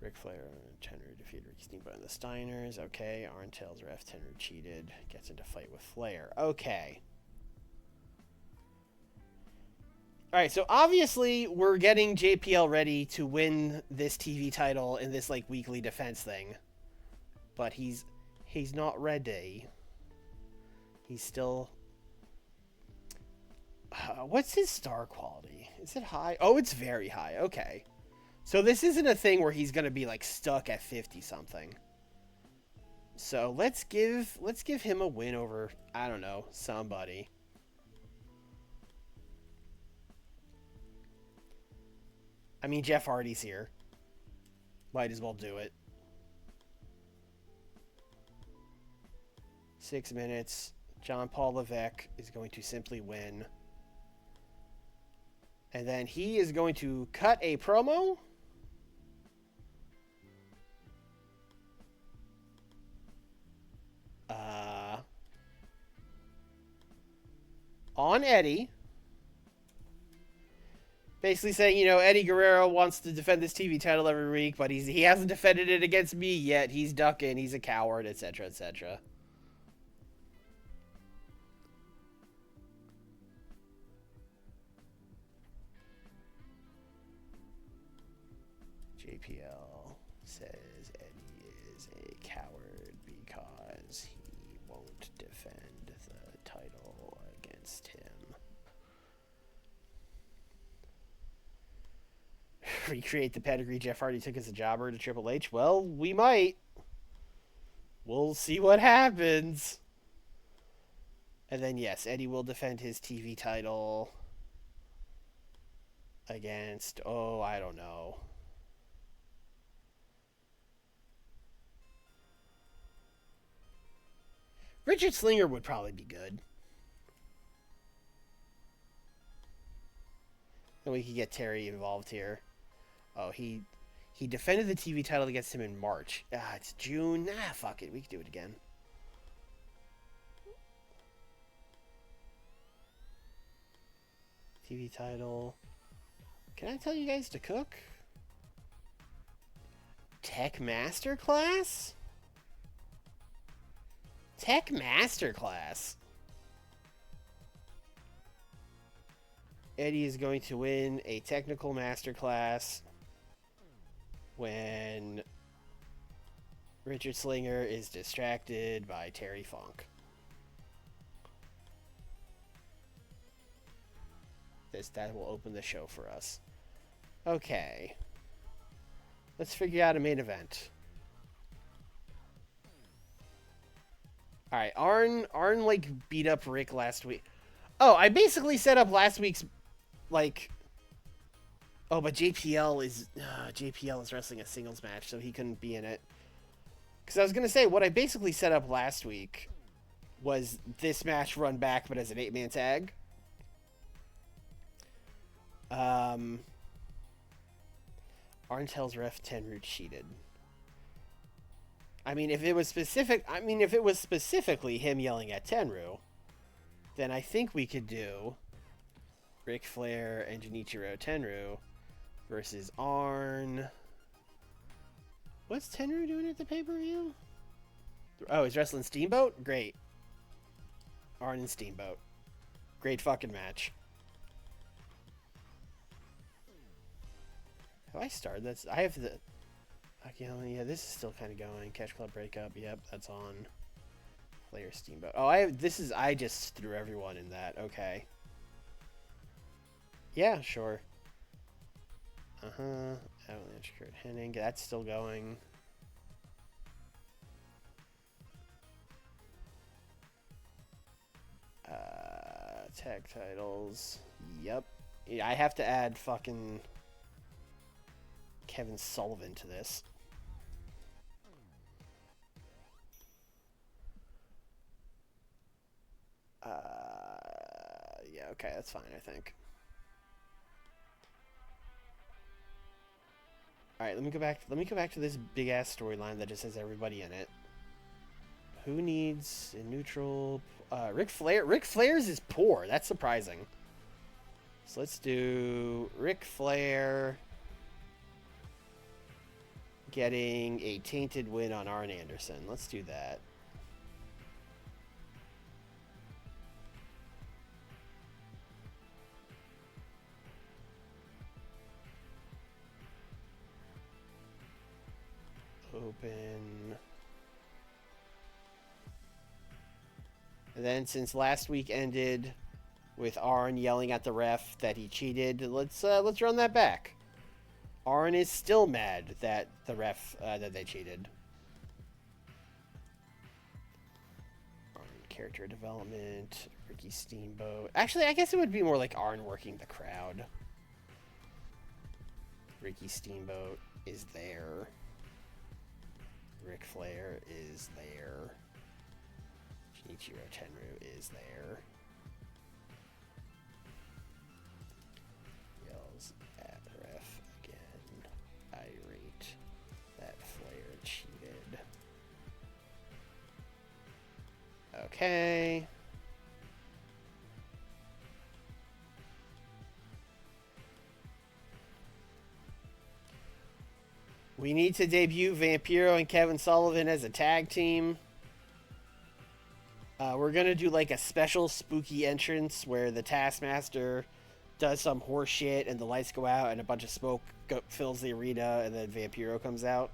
Ric Flair and Tenru defeated Ricky Steamboat and the Steiners. Okay. Arn tells ref Tenru cheated. Gets into fight with Flair. Okay. Alright, so obviously we're getting JPL ready to win this TV title in this like weekly defense thing. But he's not ready. He's still... what's his star quality? Is it high? Oh, it's very high. Okay. So this isn't a thing where he's going to be like stuck at 50 something. So let's give him a win over, I don't know, somebody. I mean, Jeff Hardy's here. Might as well do it. 6 minutes. John Paul Levesque is going to simply win. And then he is going to cut a promo. On Eddie. Basically saying, you know, Eddie Guerrero wants to defend this TV title every week, but he hasn't defended it against me yet. He's ducking. He's a coward, etc., etc. JPL says Eddie is a coward because he won't defend the title against him. recreate the pedigree Jeff Hardy took as a jobber to Triple H? Well, we might. We'll see what happens. And then, yes, Eddie will defend his TV title against, oh, I don't know. Richard Slinger would probably be good. And we could get Terry involved here. Oh, he defended the TV title against him in March. It's June. Nah, fuck it. We could do it again. TV title. Can I tell you guys to cook? Tech Masterclass? Tech Masterclass. Eddie is going to win a technical masterclass when Richard Slinger is distracted by Terry Funk. That will open the show for us. Okay. Let's figure out a main event. Alright, Arn like beat up Rick last week. Oh, I basically set up last week's like, oh, but JPL is wrestling a singles match, so he couldn't be in it. Because I was gonna say, what I basically set up last week was this match run back, but as an 8-man tag. Arn tells ref Tenru cheated. I mean, if it was specifically him yelling at Tenru, then I think we could do Ric Flair and Junichiro Tenru versus Arn. What's Tenru doing at the pay-per-view? Oh, he's wrestling Steamboat? Great. Arn and Steamboat. Great fucking match. Have I started this? I have the... Okay, yeah, this is still kind of going. Catch Club Breakup. Yep, that's on. Flair Steamboat. Oh, I just threw everyone in that. Okay. Yeah, sure. Avalanche Kurt Hennig. That's still going. Tag titles. Yep. Yeah, I have to add fucking Kevin Sullivan to this. Yeah, okay, that's fine, I think. All right, let me go back to this big ass storyline that just has everybody in it. Who needs a neutral? Ric Flair. Ric Flair's is poor. That's surprising. So let's do Ric Flair getting a tainted win on Arn Anderson. Let's do that. Open. And then since last week ended with Arn yelling at the ref that he cheated, let's run that back. Arn is still mad that the ref that they cheated. Arn character development, Ricky Steamboat. Actually, I guess it would be more like Arn working the crowd. Ricky Steamboat is there. Ric Flair is there. Junichiro Tenru is there. Yells at ref again. Irate that Flair cheated. Okay. We need to debut Vampiro and Kevin Sullivan as a tag team. We're going to do like a special spooky entrance where the Taskmaster does some horse shit and the lights go out and a bunch of smoke fills the arena and then Vampiro comes out.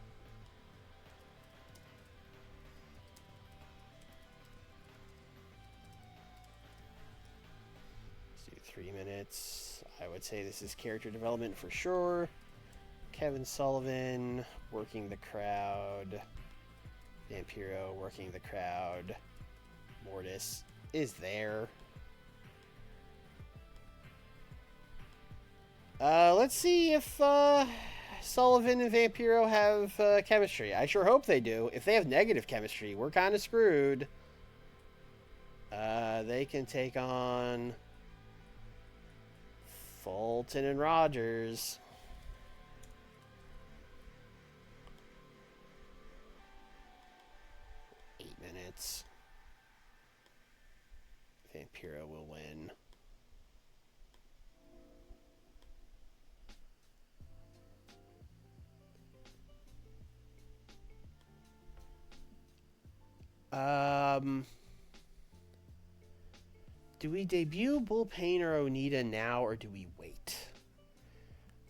Let's do 3 minutes. I would say this is character development for sure. Kevin Sullivan working the crowd. Vampiro working the crowd. Mortis is there. Let's see if Sullivan and Vampiro have chemistry. I sure hope they do. If they have negative chemistry, we're kind of screwed. They can take on Fulton and Rogers. Minutes. Vampiro will win. Do we debut Bullpain or Onita now, or do we wait?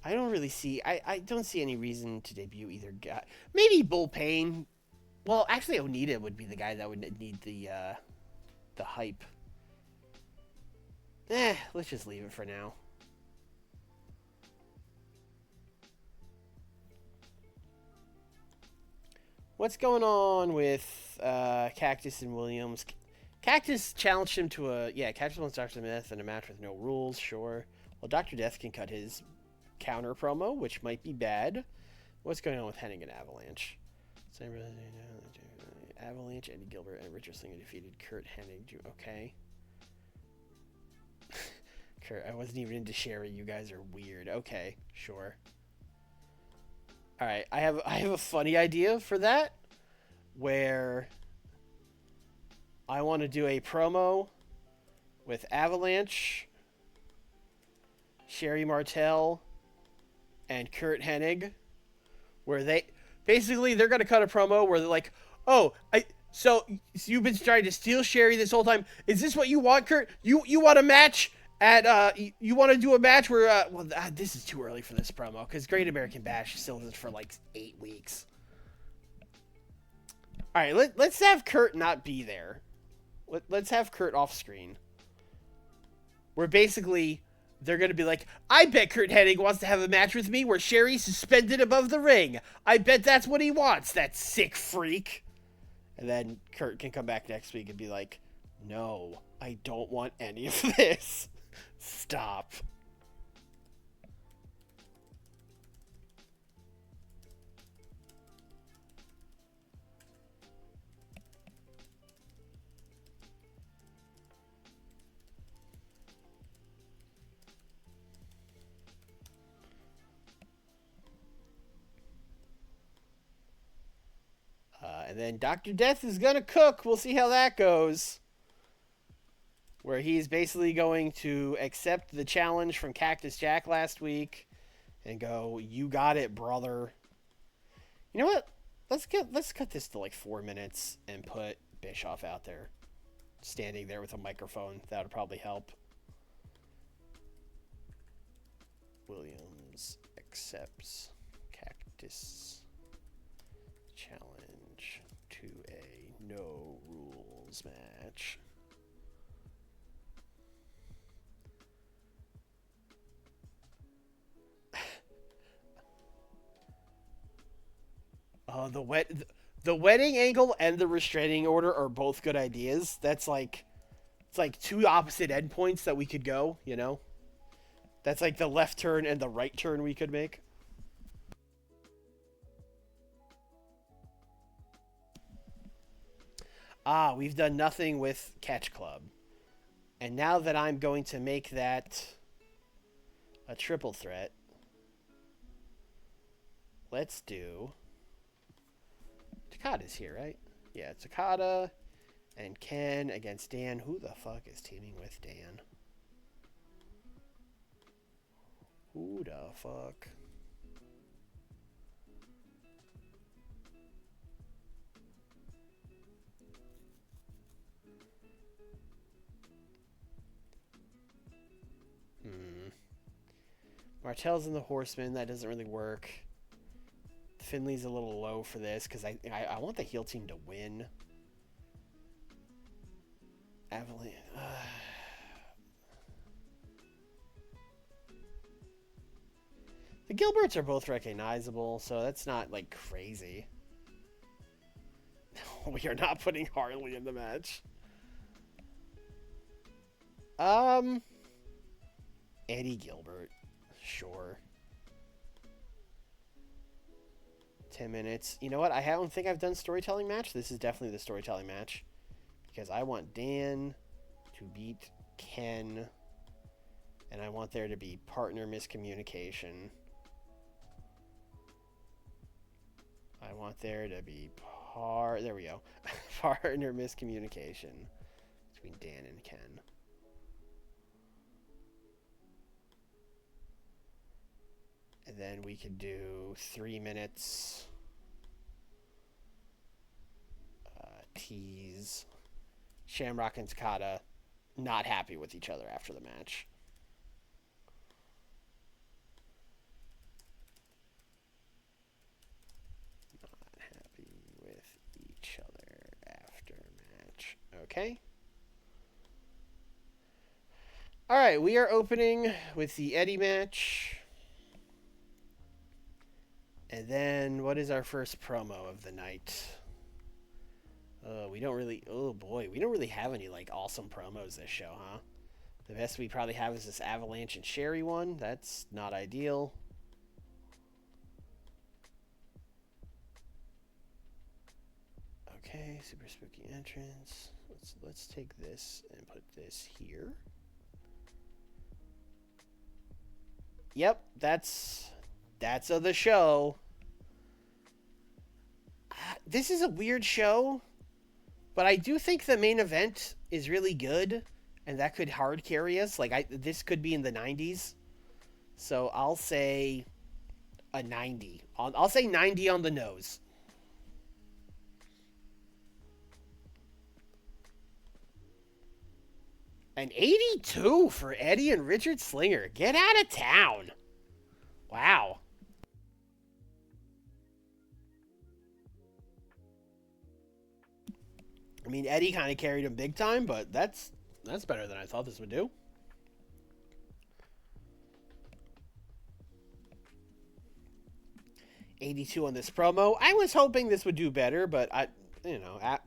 I don't really see... I don't see any reason to debut either guy. Maybe Bullpain. Well, actually, Onita would be the guy that would need the hype. Let's just leave it for now. What's going on with Cactus and Williams? Cactus challenged him to a... Yeah, Cactus wants Dr. Death in a match with no rules, sure. Well, Dr. Death can cut his counter promo, which might be bad. What's going on with Hennig and Avalanche? Avalanche, Eddie Gilbert, and Richard Slinger defeated Kurt Hennig. Okay. Kurt, I wasn't even into Sherry. You guys are weird. Okay, sure. All right, I have a funny idea for that, where I want to do a promo with Avalanche, Sherry Martel, and Kurt Hennig, where they're going to cut a promo where they're like, oh, so you've been trying to steal Sherry this whole time. Is this what you want, Kurt? You want a match at, you want to do a match where, this is too early for this promo, because Great American Bash still is for like 8 weeks. All right, let's have Kurt not be there. Let's have Kurt off screen. Where basically they're going to be like, I bet Kurt Hennig wants to have a match with me where Sherry's suspended above the ring. I bet that's what he wants, that sick freak. And then Kurt can come back next week and be like, no, I don't want any of this. Stop. And then Dr. Death is going to cook. We'll see how that goes. Where he's basically going to accept the challenge from Cactus Jack last week and go, you got it, brother. You know what? Let's cut this to like 4 minutes and put Bischoff out there, standing there with a microphone. That would probably help. Williams accepts Cactus challenge to a no rules match. The wedding angle and the restraining order are both good ideas. That's like, it's like two opposite endpoints that we could go, you know? That's like the left turn and the right turn we could make. We've done nothing with Catch Club. And now that I'm going to make that a triple threat, let's do... Takada's here, right? Yeah, Takada and Ken against Dan. Who the fuck is teaming with Dan? Who the fuck? Martel's in the Horseman. That doesn't really work. Finley's a little low for this because I want the heel team to win. Avalanche. The Gilberts are both recognizable, so that's not, like, crazy. We are not putting Harley in the match. Eddie Gilbert. Sure. 10 minutes. You know what? I don't think I've done storytelling match. This is definitely the storytelling match. Because I want Dan to beat Ken. And I want there to be partner miscommunication. I want there to be there we go. Partner miscommunication between Dan and Ken. And then we could do 3 minutes. Tease. Shamrock and Takada not happy with each other after the match. Not happy with each other after match. Okay. Alright, we are opening with the Eddie match. And then, what is our first promo of the night? We don't really... Oh, boy. We don't really have any, like, awesome promos this show, huh? The best we probably have is this Avalanche and Sherry one. That's not ideal. Okay, super spooky entrance. Let's take this and put this here. Yep, that's of the show. This is a weird show, but I do think the main event is really good, and that could hard carry us. Like, this could be in the 90s. So I'll say a 90. I'll say 90 on the nose. An 82 for Eddie and Richard Slinger. Get out of town. Wow. I mean, Eddie kind of carried him big time, but that's better than I thought this would do. $82 on this promo. I was hoping this would do better, but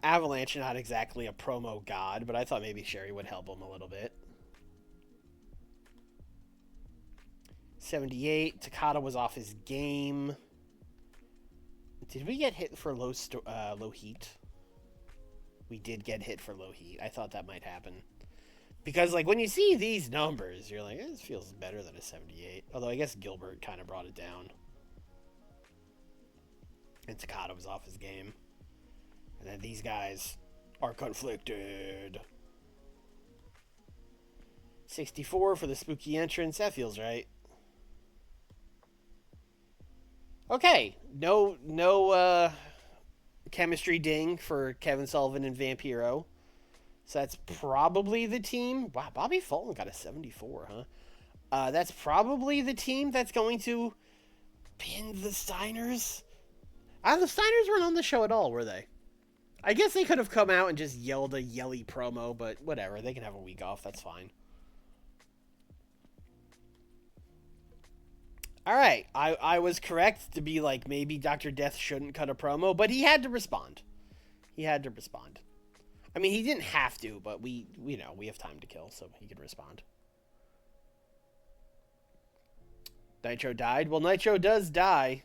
Avalanche not exactly a promo god, but I thought maybe Sherry would help him a little bit. 78. Takada was off his game. Did we get hit for low heat? We did get hit for low heat. I thought that might happen. Because, like, when you see these numbers, you're like, this feels better than a 78. Although, I guess Gilbert kind of brought it down. And Takada was off his game. And then these guys are conflicted. 64 for the spooky entrance. That feels right. Okay. No chemistry ding for Kevin Sullivan and Vampiro. So that's probably the team. Wow, Bobby Fulton got a 74, huh? That's probably the team that's going to pin the Steiners. The Steiners weren't on the show at all, were they? I guess they could have come out and just yelled a yelly promo, but whatever. They can have a week off. That's fine. All right. I was correct to be like, maybe Dr. Death shouldn't cut a promo, but he had to respond. I mean, he didn't have to, but we have time to kill, so he could respond. Nitro died? Well, Nitro does die.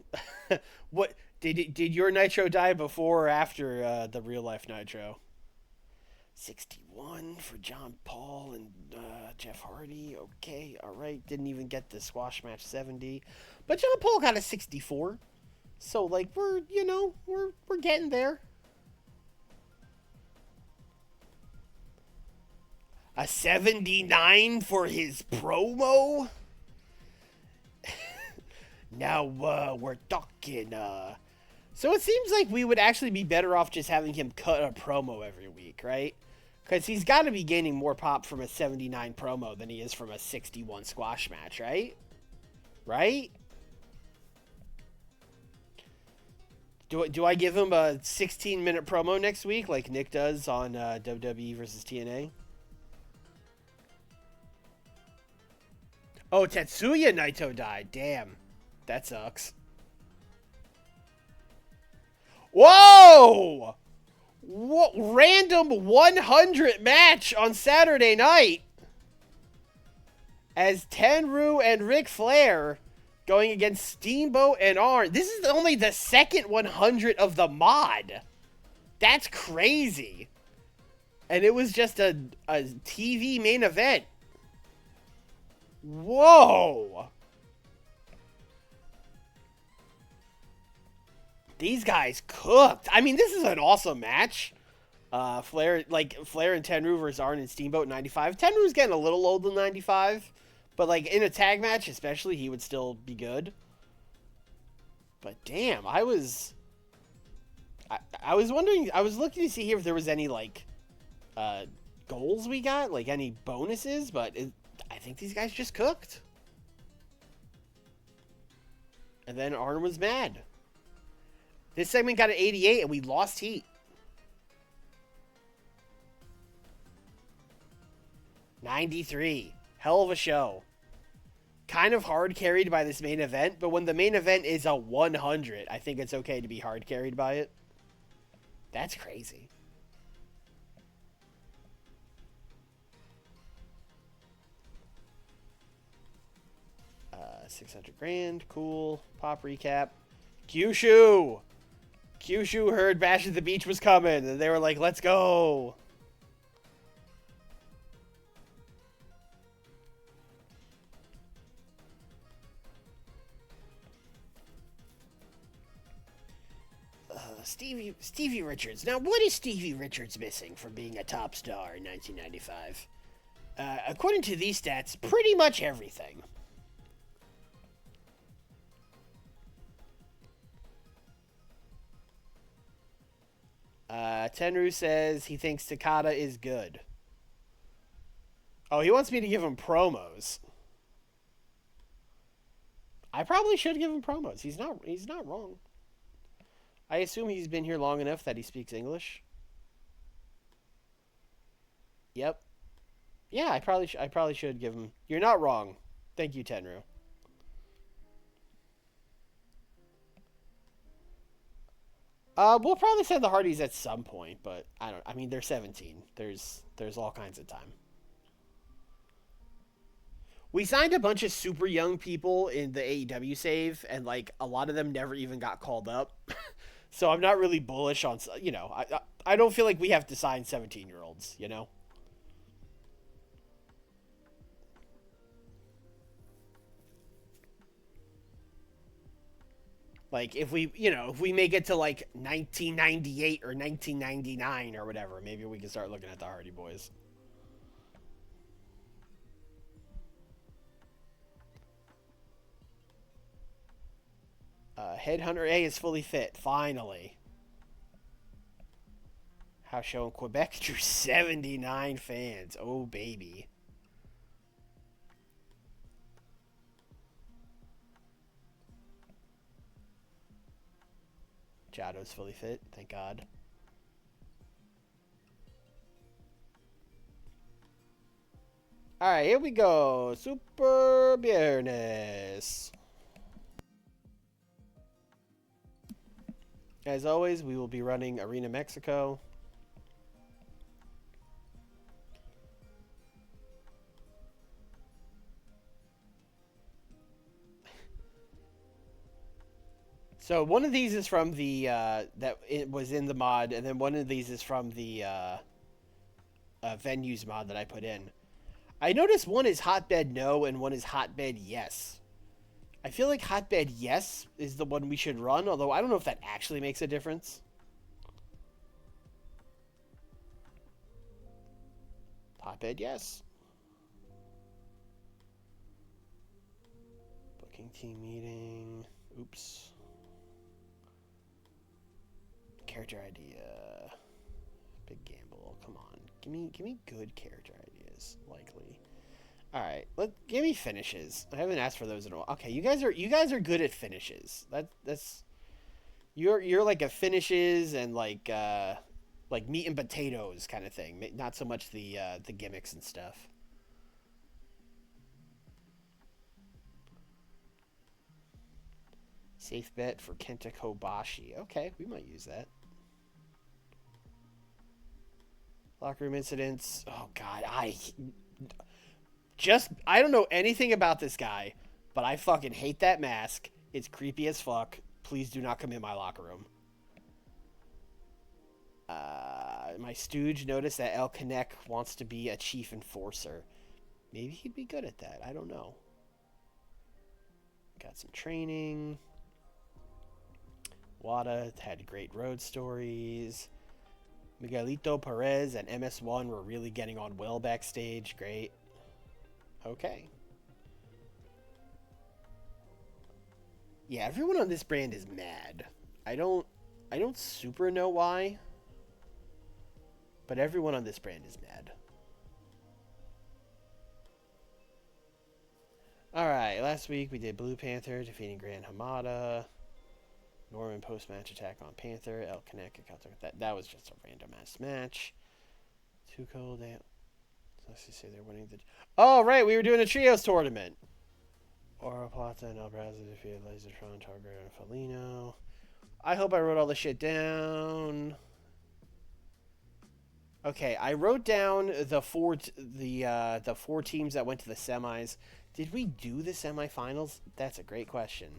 What did your Nitro die before or after the real life Nitro? 61 for John Paul and Jeff Hardy. Okay, all right. Didn't even get the squash match 70, but John Paul got a 64. So like we're getting there. A 79 for his promo. Now we're talking. So it seems like we would actually be better off just having him cut a promo every week, right? Because he's got to be gaining more pop from a 79 promo than he is from a 61 squash match, right? Right? Do I give him a 16-minute promo next week like Nick does on WWE versus TNA? Oh, Tetsuya Naito died. Damn. that sucks. Whoa! What random 100 match on Saturday night as Tenryu and Ric Flair going against Steamboat and Arn. This is only the second 100 of the mod. That's crazy. And it was just a TV main event. Whoa. These guys cooked. I mean, this is an awesome match. Flair and Tenryu versus Arn and Steamboat 95. Tenryu's getting a little old in 95. But, like, in a tag match, especially, he would still be good. But, damn, I was wondering, I was looking to see here if there was any, like, goals we got, like, any bonuses, but I think these guys just cooked. And then Arn was mad. This segment got an 88, and we lost heat. 93. Hell of a show. Kind of hard carried by this main event, but when the main event is a 100, I think it's okay to be hard carried by it. That's crazy. $600,000. Cool. Pop recap. Kyushu! Kyushu heard Bash at the Beach was coming, and they were like, let's go! Stevie Richards. Now, what is Stevie Richards missing from being a top star in 1995? According to these stats, pretty much everything. Tenryu says he thinks Takada is good. Oh, he wants me to give him promos. I probably should give him promos. He's not wrong. I assume he's been here long enough that he speaks English. Yep. Yeah, I probably should give him. You're not wrong. Thank you, Tenryu. We'll probably send the Hardys at some point, but I mean, they're 17. There's all kinds of time. We signed a bunch of super young people in the AEW save, and like a lot of them never even got called up. So I'm not really bullish on, you know, I don't feel like we have to sign 17-year-olds, you know? Like, if we make it to, like, 1998 or 1999 or whatever, maybe we can start looking at the Hardy Boys. Headhunter A is fully fit, finally. House show in Quebec drew 79 fans. Oh, baby. Jado's fully fit, thank God. Alright, here we go. Super Viernes. As always, we will be running Arena Mexico. So one of these is from the that it was in the mod, and then one of these is from the venues mod that I put in. I noticed one is Hotbed No and one is Hotbed Yes. I feel like Hotbed Yes is the one we should run, although I don't know if that actually makes a difference. Hotbed Yes. Booking team meeting. Oops. Character idea. Big gamble. Come on. Give me good character ideas. Likely. Alright. Give me finishes. I haven't asked for those in a while. Okay, you guys are good at finishes. That's you're like a finishes and like meat and potatoes kind of thing. Not so much the gimmicks and stuff. Safe bet for Kenta Kobashi. Okay, we might use that. Locker room incidents. Oh, God. I don't know anything about this guy, but I fucking hate that mask. It's creepy as fuck. Please do not come in my locker room. My stooge noticed that El Connect wants to be a chief enforcer. Maybe he'd be good at that. I don't know. Got some training. Wada had great road stories. Miguelito Perez and MS1 were really getting on well backstage. Great. Okay. Yeah, everyone on this brand is mad. I don't super know why. But everyone on this brand is mad. Alright, last week we did Blue Panther defeating Gran Hamada. Norman post-match attack on Panther. El Connect. That was just a random ass match. Too cold. Let's just say they're winning the... Oh, right. We were doing a trios tournament. Oro Plata and El Brazo defeated Lasertron, Target, and Felino. I hope I wrote all this shit down. Okay, I wrote down the four teams that went to the semis. Did we do the semifinals? That's a great question.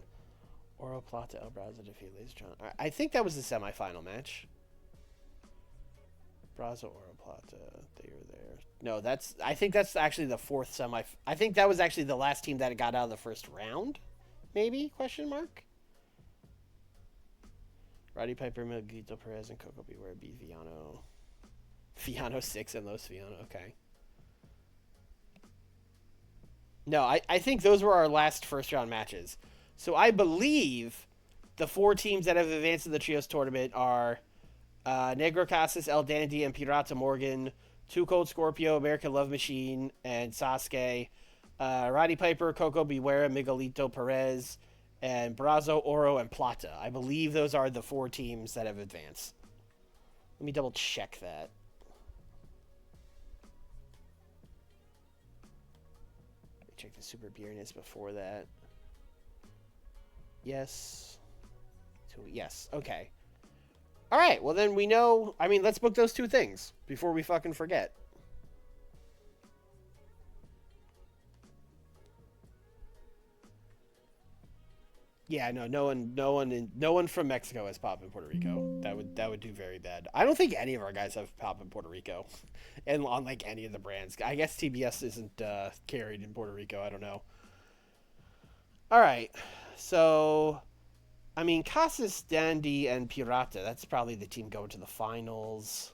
Oro Plata, El Brazo defeated Lasertron. I think that was the semifinal match. Brazo, Oro Plata, they were there. No, I think that's actually the fourth semi. I think that was actually the last team that got out of the first round. Maybe? Question mark. Roddy Piper, Miguelito Perez, and Coco Beware beat Viano. Viano 6 and Los Viano. Okay. No, I think those were our last first round matches. So I believe the four teams that have advanced to the Trios tournament are Negro Casas, El Dandy, and Pirata Morgan, Too Cold Scorpio, American Love Machine, and Sasuke, Roddy Piper, Coco Beware, Miguelito Perez, and Brazo, Oro, and Plata. I believe those are the four teams that have advanced. Let me double check that. Check the Super Viernes before that. Yes. Yes. Okay. All right. Well, then we know. I mean, let's book those two things before we fucking forget. Yeah, no one from Mexico has pop in Puerto Rico. That would do very bad. I don't think any of our guys have pop in Puerto Rico, and on like any of the brands. I guess TBS isn't carried in Puerto Rico. I don't know. All right, so I mean, Casas, Dandy, and Pirata. That's probably the team going to the finals.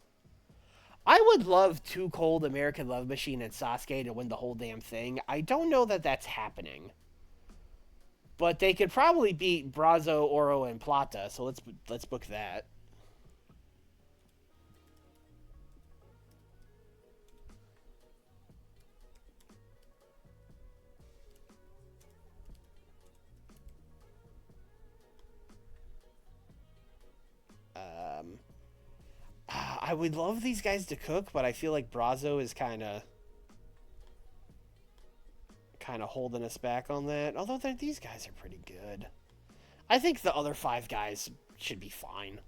I would love Too Cold, American Love Machine, and Sasuke to win the whole damn thing. I don't know that that's happening. But they could probably beat Brazo, Oro, and Plata, so let's book that. I would love these guys to cook, but I feel like Brazo is kind of holding us back on that. Although these guys are pretty good. I think the other 5 guys should be fine.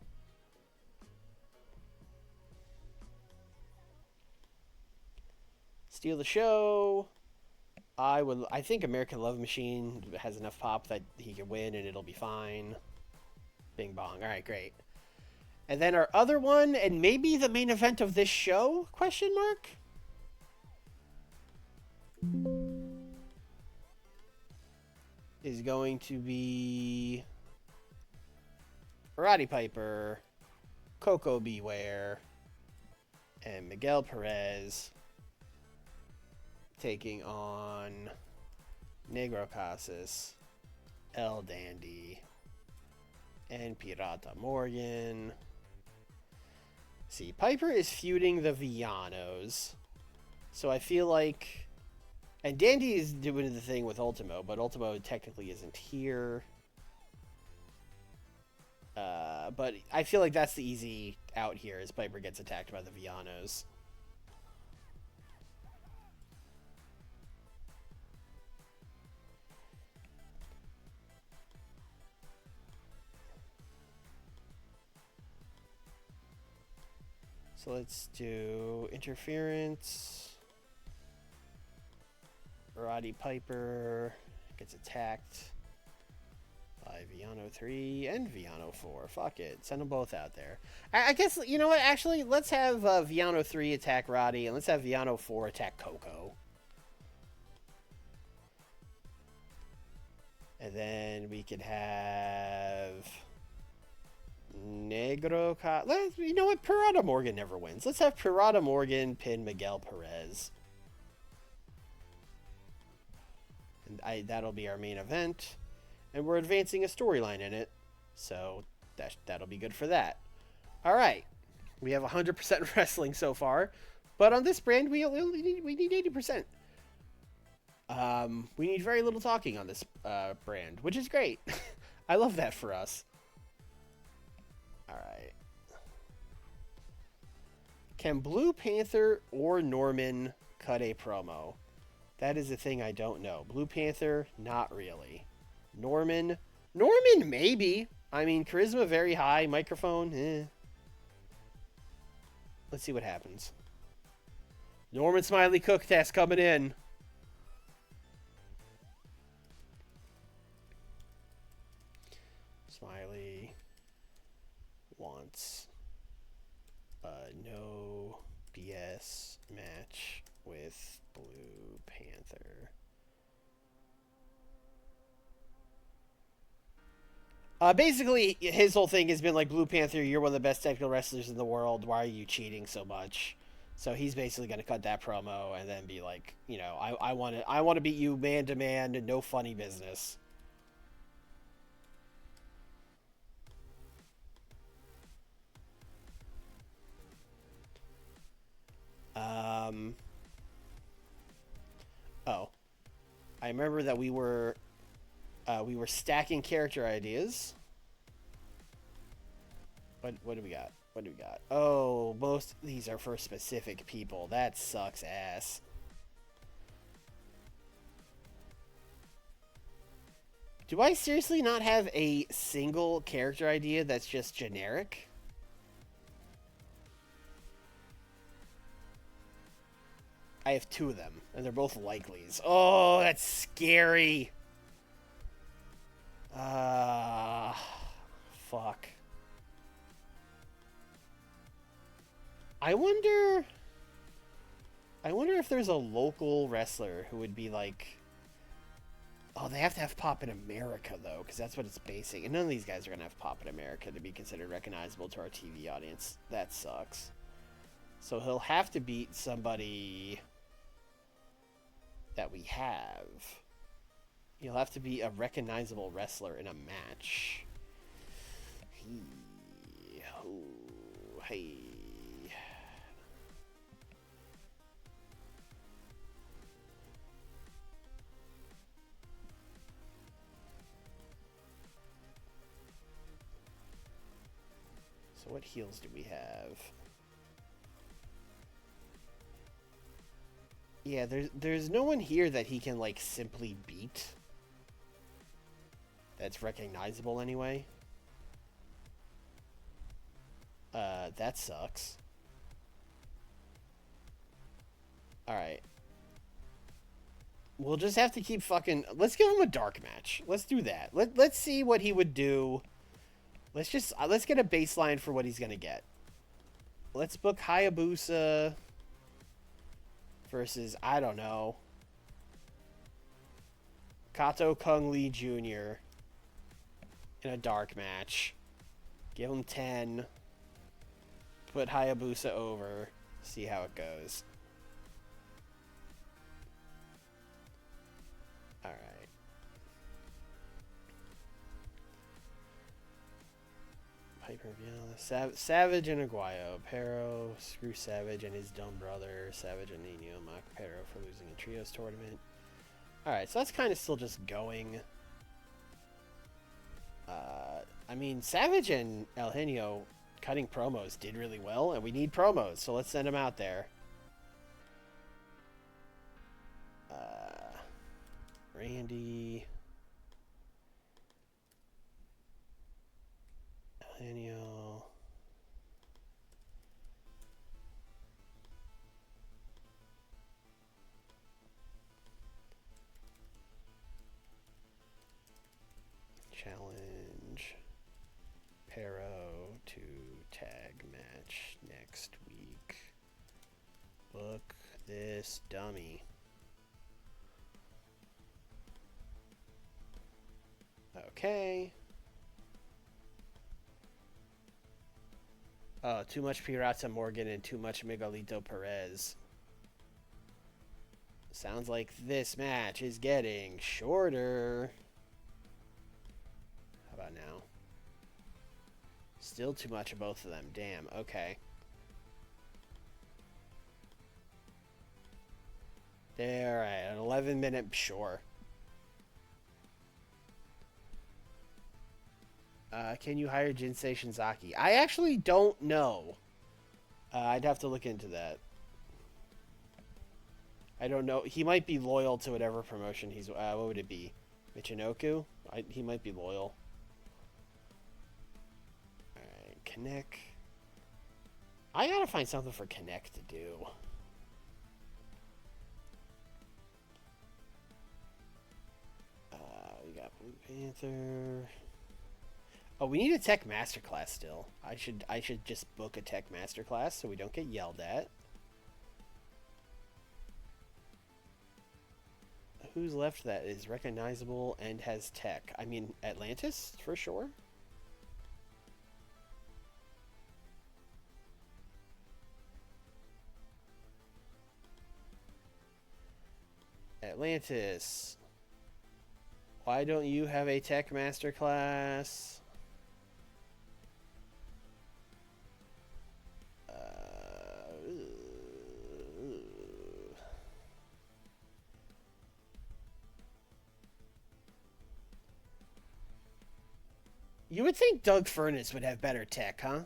Steal the show. I think American Love Machine has enough pop that he can win and it'll be fine. Bing bong. All right, great. And then our other one, and maybe the main event of this show? Question mark. Is going to be Roddy Piper, Coco Beware, and Miguel Perez taking on Negro Casas, El Dandy, and Pirata Morgan. See, Piper is feuding the Villanos, so I feel like... And Dandy is doing the thing with Ultimo, but Ultimo technically isn't here. But I feel like that's the easy out here, as Piper gets attacked by the Villanos. So let's do interference. Roddy Piper gets attacked by Viano 3 and Viano 4. Fuck it. Send them both out there. I guess, you know what? Actually, let's have Viano 3 attack Roddy, and let's have Viano 4 attack Coco. And then we could have Negro. You know what? Pirata Morgan never wins. Let's have Pirata Morgan pin Miguel Perez. And that'll be our main event. And we're advancing a storyline in it. So that'll be good for that. All right. We have 100% wrestling so far. But on this brand, we need 80%. We need very little talking on this brand, which is great. I love that for us. All right. Can Blue Panther or Norman cut a promo? That is a thing I don't know. Blue Panther, not really. Norman, maybe. I mean, charisma very high. Microphone, eh. Let's see what happens. Norman Smiley Cook test coming in. Smiley wants a no BS match with Blue Panther. Basically, his whole thing has been like, Blue Panther, you're one of the best technical wrestlers in the world. Why are you cheating so much? So he's basically going to cut that promo and then be like, you know, I want to beat you man to man and no funny business. Oh, I remember that we were stacking character ideas. What do we got? What do we got? Oh, most of these are for specific people. That sucks ass. Do I seriously not have a single character idea that's just generic? I have two of them, and they're both likelies. Oh, that's scary. Fuck. I wonder if there's a local wrestler who would be like... Oh, they have to have Pop in America, though, because that's what it's basing. And none of these guys are going to have Pop in America to be considered recognizable to our TV audience. That sucks. So he'll have to beat somebody that we have. He'll have to be a recognizable wrestler in a match. Hey. So what heels do we have? Yeah, there's no one here that he can, like, simply beat. That's recognizable anyway. That sucks. Alright. We'll just have to keep fucking... Let's give him a dark match. Let's do that. Let's see what he would do. Let's get a baseline for what he's gonna get. Let's book Hayabusa versus, I don't know, Kato Kung Lee Jr. in a dark match. Give him 10. Put Hayabusa over. See how it goes. Alright. Piper Viana. Savage and Aguayo. Pero, screw Savage and his dumb brother. Savage and Nino. Mock Pero for losing a trios tournament. Alright, so that's kind of still just going. I mean, Savage and El Genio cutting promos did really well, and we need promos, so let's send them out there. Randy. El Genio. next week. Book this dummy. Okay. Oh, too much Pirata Morgan and too much Miguelito Perez. Sounds like this match is getting shorter. How about now? Still too much of both of them. Damn, okay. There, right, an 11-minute, sure. Can you hire Jinsei Shinzaki? I actually don't know. I'd have to look into that. I don't know. He might be loyal to whatever promotion he's... what would it be? Michinoku? He might be loyal. Alright, Connect. I gotta find something for Connect to do. We got Blue Panther... Oh, we need a tech masterclass still. I should just book a tech masterclass so we don't get yelled at. Who's left that is recognizable and has tech? I mean, Atlantis, for sure. Atlantis. Why don't you have a tech masterclass? You would think Doug Furness would have better tech, huh?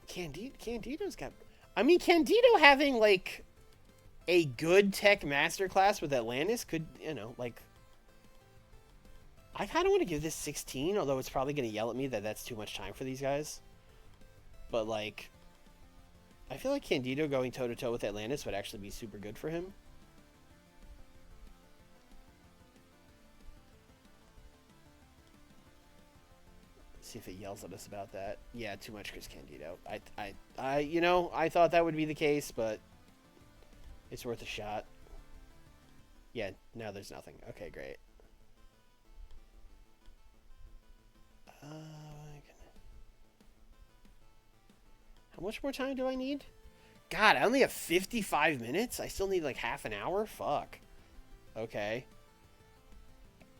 Candido's got... I mean, Candido having, like, a good tech masterclass with Atlantis could, you know, like... I kind of want to give this 16, although it's probably going to yell at me that that's too much time for these guys. But, like... I feel like Candido going toe-to-toe with Atlantis would actually be super good for him. See if it yells at us about that. Yeah, too much Chris Candido. You know, I thought that would be the case, but it's worth a shot. Yeah, now there's nothing. Okay, great. How much more time do I need? God, I only have 55 minutes? I still need like half an hour? Fuck. Okay.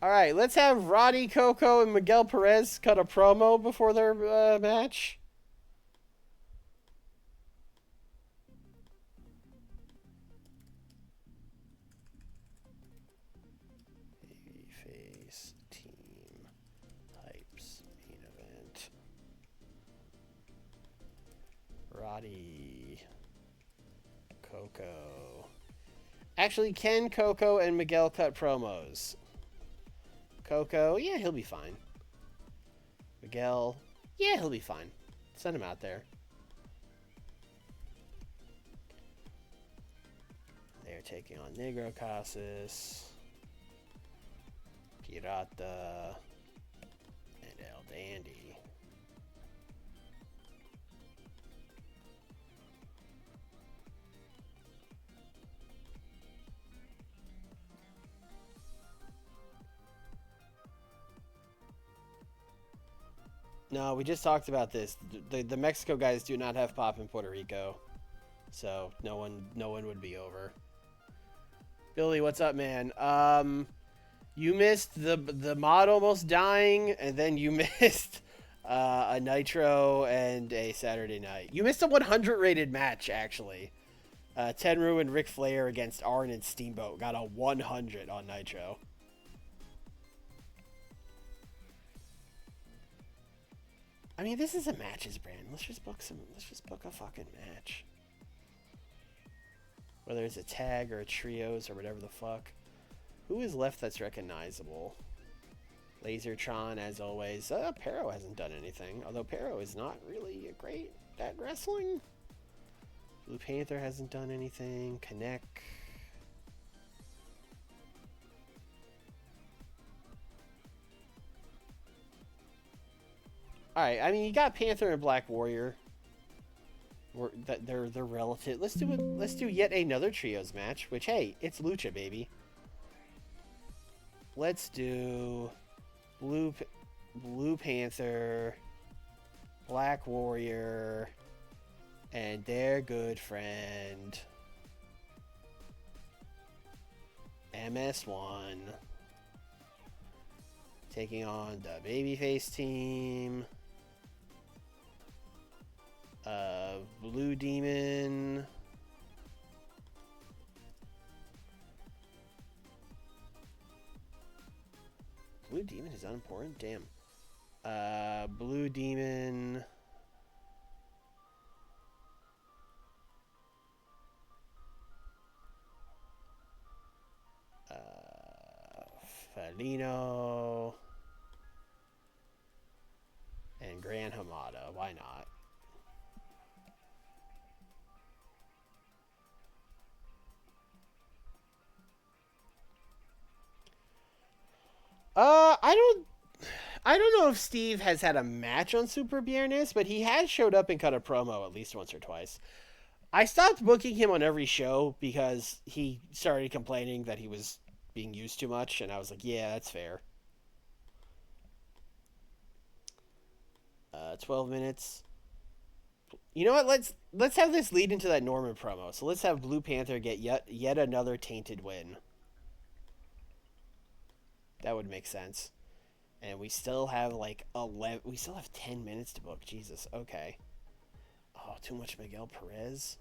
Alright, let's have Roddy, Coco, and Miguel Perez cut a promo before their match. Babyface Team Hypes main event. Roddy, Coco. Actually, can Coco and Miguel cut promos? Coco, yeah, he'll be fine. Miguel, yeah, he'll be fine. Send him out there. They're taking on Negro Casas, Pirata, and El Dandy. No, we just talked about this. The Mexico guys do not have pop in Puerto Rico, so no one would be over. Billy, what's up, man? You missed the mod almost dying, and then you missed a Nitro and a Saturday night. You missed a 100 rated match actually. Tenru and Ric Flair against Arn and Steamboat got a 100 on Nitro. I mean, this is a matches brand. Let's just book a fucking match. Whether it's a tag or a trios or whatever the fuck. Who is left that's recognizable? Lasertron, as always. Pero hasn't done anything. Although Pero is not really great at wrestling. Blue Panther hasn't done anything. Connect. All right. I mean, you got Panther and Black Warrior. They're relative. Let's do it. Let's do yet another trios match. Which, hey, it's Lucha, baby. Let's do Blue Panther, Black Warrior, and their good friend MS1 taking on the babyface team. Blue Demon. Blue Demon is unimportant? Damn. Blue Demon. Felino. And Gran Hamada. Why not? I don't know if Steve has had a match on Super Viernes, but he has showed up and cut a promo at least once or twice. I stopped booking him on every show because he started complaining that he was being used too much, and I was like, yeah, that's fair. 12 minutes. You know what? Let's have this lead into that Norman promo. So let's have Blue Panther get yet another tainted win. That would make sense. And we still have like 11. We still have 10 minutes to book. Jesus. Okay. Oh, too much Miguel Perez.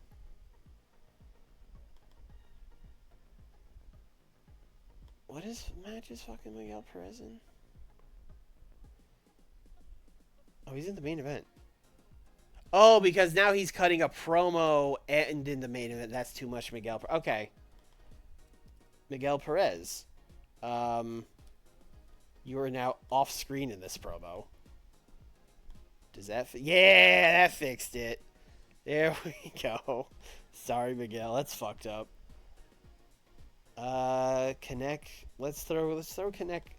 What is matches fucking Miguel Perez in? Oh, he's in the main event. Oh, because now he's cutting a promo and in the main event. That's too much Miguel. Okay. Miguel Perez. You are now off screen in this promo. Does that yeah, that fixed it. There we go. Sorry, Miguel. That's fucked up. Connect. Let's throw Connect.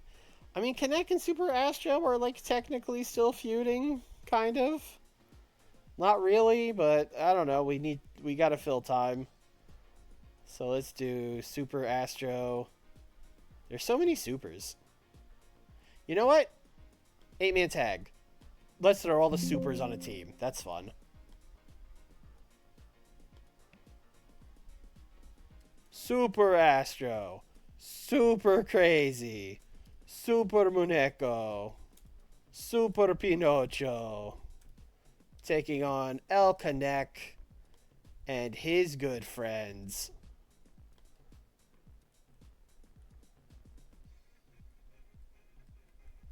I mean, Connect and Super Astro are like technically still feuding, kind of. Not really, but I don't know. We gotta fill time. So let's do Super Astro. There's so many supers. You know what? 8-man tag. Let's throw all the supers on a team. That's fun. Super Astro. Super Crazy. Super Muñeco. Super Pinocho. Taking on El Connect and his good friends.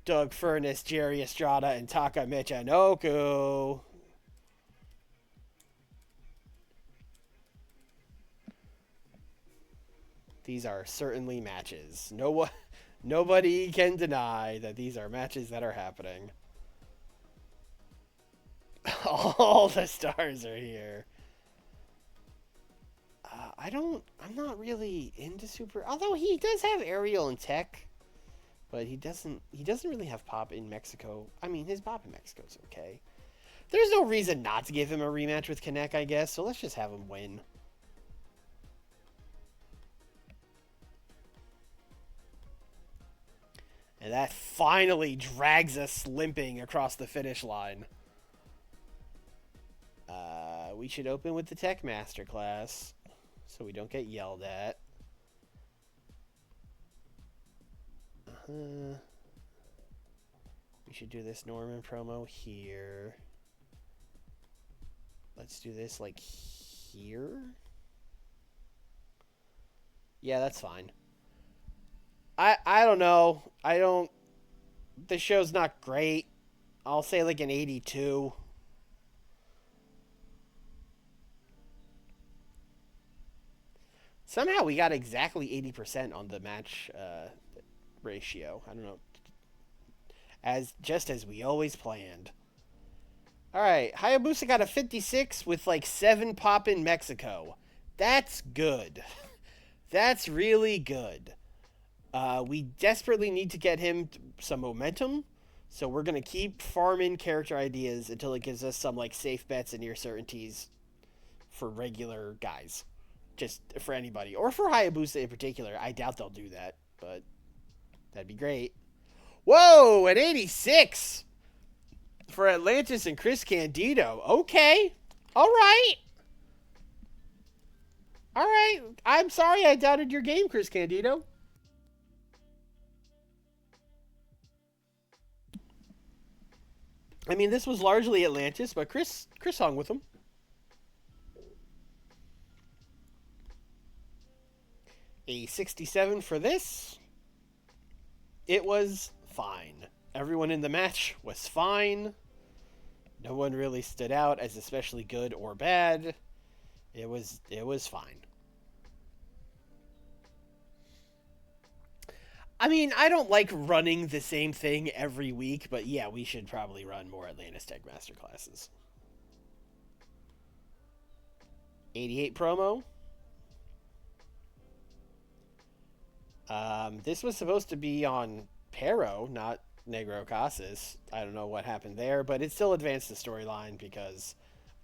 Doug Furnace, Jerry Estrada, and Taka Michinoku. These are certainly matches. Nobody can deny that these are matches that are happening. All the stars are here. I'm not really into Super, although he does have Ariel and Tech. But he doesn't really have pop in Mexico. I mean, his pop in Mexico is okay. There's no reason not to give him a rematch with Connect, I guess. So let's just have him win. And that finally drags us limping across the finish line. We should open with the Tech Masterclass so we don't get yelled at. We should do this Norman promo here. Let's do this like here. Yeah, that's fine. I don't know. The show's not great. I'll say like an 82. Somehow we got exactly 80% on the match ratio. I don't know. Just as we always planned. Alright, Hayabusa got a 56 with like 7 pop in Mexico. That's good. That's really good. We desperately need to get him some momentum. So we're going to keep farming character ideas until it gives us some like safe bets and near certainties for regular guys. Just for anybody. Or for Hayabusa in particular. I doubt they'll do that, but that'd be great. Whoa, an 86 for Atlantis and Chris Candido. Okay. All right. All right. I'm sorry I doubted your game, Chris Candido. I mean, this was largely Atlantis, but Chris hung with him. A 67 for this. It was fine. Everyone in the match was fine. No one really stood out as especially good or bad. It was fine. I mean, I don't like running the same thing every week, but yeah, we should probably run more Atlantis Tech Master classes. 88 promo. This was supposed to be on Pero, not Negro Casas. I don't know what happened there, but it still advanced the storyline because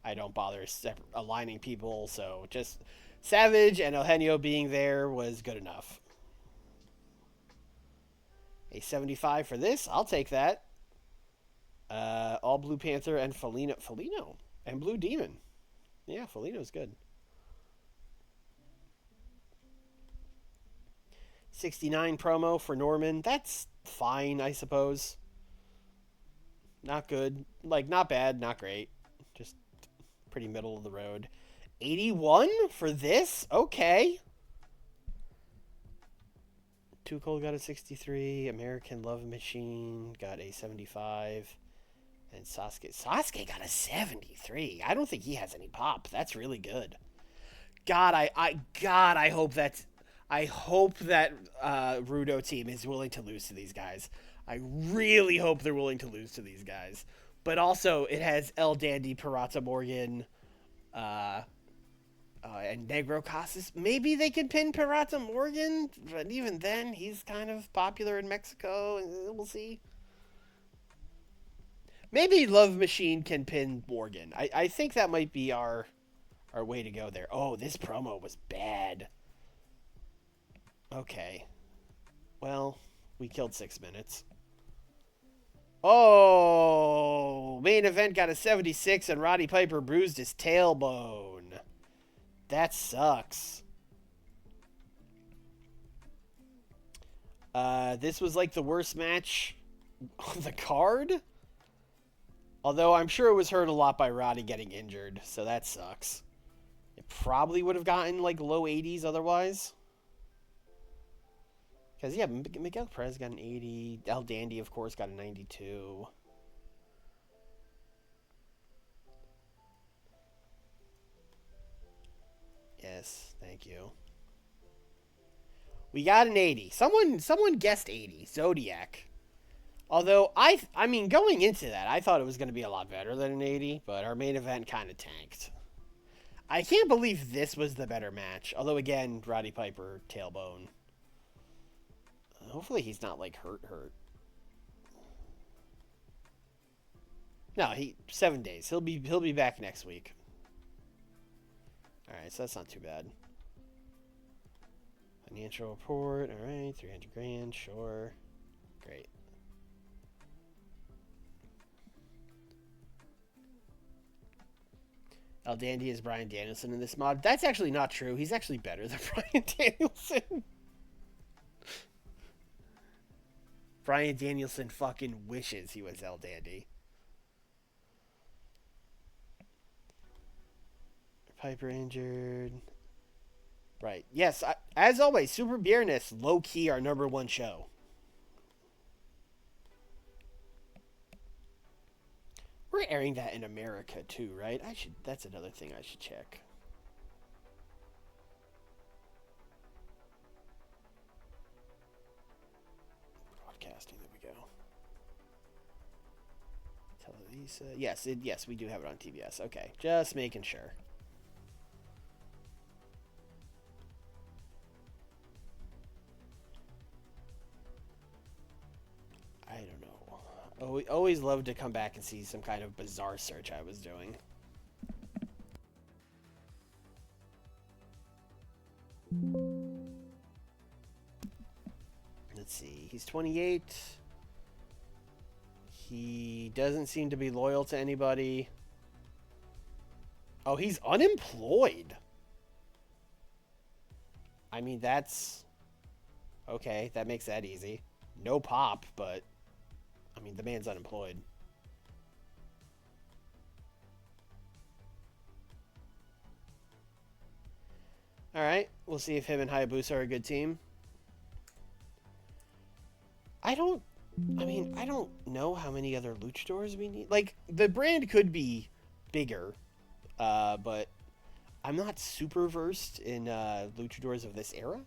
I don't bother aligning people, so just Savage and Eugenio being there was good enough. A 75 for this. I'll take that. All Blue Panther and Felino. And Blue Demon. Yeah, Felino's good. 69 promo for Norman. That's fine, I suppose. Not good. Like, not bad, not great. Just pretty middle of the road. 81 for this? Okay. Too Cold got a 63. American Love Machine got a 75. And Sasuke got a 73. I don't think he has any pop. That's really good. God, I hope that Rudo team is willing to lose to these guys. I really hope they're willing to lose to these guys. But also, it has El Dandy, Pirata Morgan, and Negro Casas. Maybe they could pin Pirata Morgan, but even then, he's kind of popular in Mexico, and we'll see. Maybe Love Machine can pin Morgan. I think that might be our way to go there. Oh, this promo was bad. Okay. Well, we killed 6 minutes. Oh, main event got a 76 and Roddy Piper bruised his tailbone. That sucks. This was like the worst match on the card. Although I'm sure it was hurt a lot by Roddy getting injured, so that sucks. It probably would have gotten like low 80s otherwise. Because, yeah, Miguel Perez got an 80. El Dandy, of course, got a 92. Yes, thank you. We got an 80. Someone guessed 80. Zodiac. Although, I mean, going into that, I thought it was going to be a lot better than an 80, but our main event kind of tanked. I can't believe this was the better match. Although, again, Roddy Piper, tailbone. Hopefully he's not, like, hurt. No, 7 days. He'll be back next week. Alright, so that's not too bad. Financial report, alright, 300 grand, sure. Great. El Dandy is Bryan Danielson in this mod. That's actually not true. He's actually better than Bryan Danielson. Bryan Danielson fucking wishes he was El Dandy. Piper injured. Right. Yes, as always, Super Viernes, low-key our #1 show. We're airing that in America, too, right? That's another thing I should check. Broadcasting, there we go. Televisa. Yes, we do have it on TBS. Okay, just making sure. I don't know. Always love to come back and see some kind of bizarre search I was doing. Let's see. He's 28. He doesn't seem to be loyal to anybody. Oh, he's unemployed. I mean, that's... Okay, that makes that easy. No pop, but... I mean, the man's unemployed. Alright, we'll see if him and Hayabusa are a good team. I don't know how many other luchadors we need. Like, the brand could be bigger, but I'm not super versed in luchadors of this era.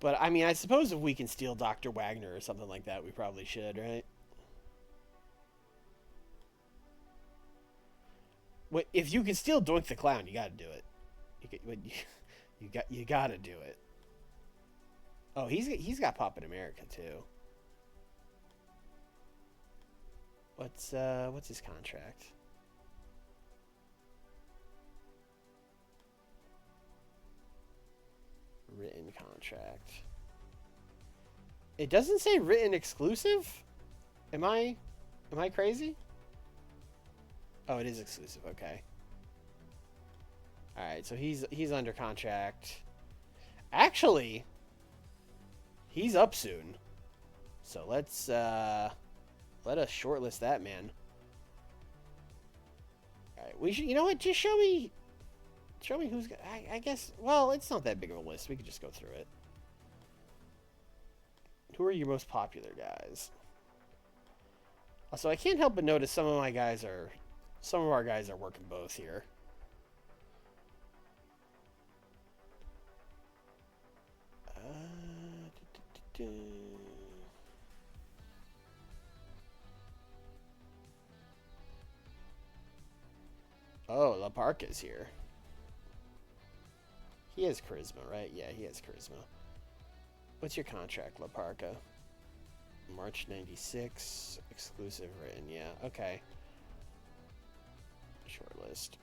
But, I mean, I suppose if we can steal Dr. Wagner or something like that, we probably should, right? If you can steal Doink the Clown, you gotta do it. You gotta do it. Oh, he's got Pop in America, too. What's his contract? Written contract. It doesn't say written exclusive? Am I crazy? Oh, it is exclusive. Okay. All right, so he's under contract. Actually, he's up soon. So let's let us shortlist that man. All right, we should. You know what? Just show me who's. I guess. Well, it's not that big of a list. We could just go through it. Who are your most popular guys? Also, I can't help but notice some of our guys are working both here. Oh, La Parca's here. He has charisma, right? Yeah, he has charisma. What's your contract, La Parca? March 96, exclusive written. Yeah, okay. Short list.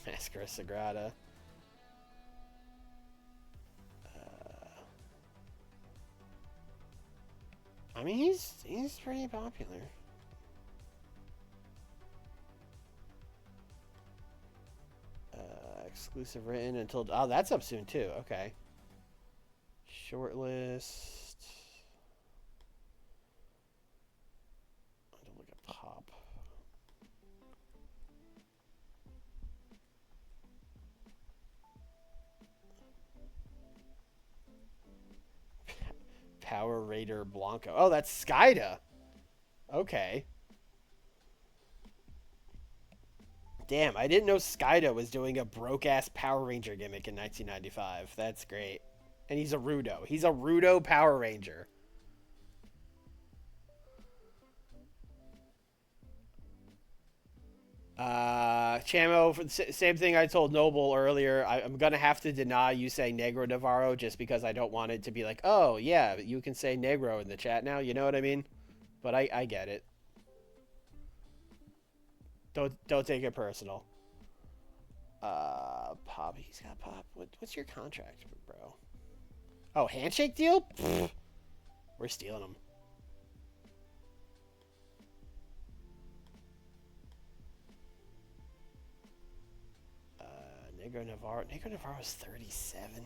Mascara Sagrada. I mean, he's pretty popular. Exclusive written until... Oh, that's up soon, too. Okay. Shortlist. I'm going to look at Pop. Power Raider Blanco. Oh, that's Skyda. Okay. Damn, I didn't know Skyda was doing a broke-ass Power Ranger gimmick in 1995. That's great. And he's a Rudo. He's a Rudo Power Ranger. Chamo, same thing I told Noble earlier. I'm going to have to deny you saying Negro Navarro just because I don't want it to be like, oh, yeah, you can say Negro in the chat now. You know what I mean? But I get it. Don't take it personal. Pop. He's got Pop. What's your contract, bro? Oh, handshake deal? Pfft. We're stealing him. Negro Navarro. Negro Navarro's 37.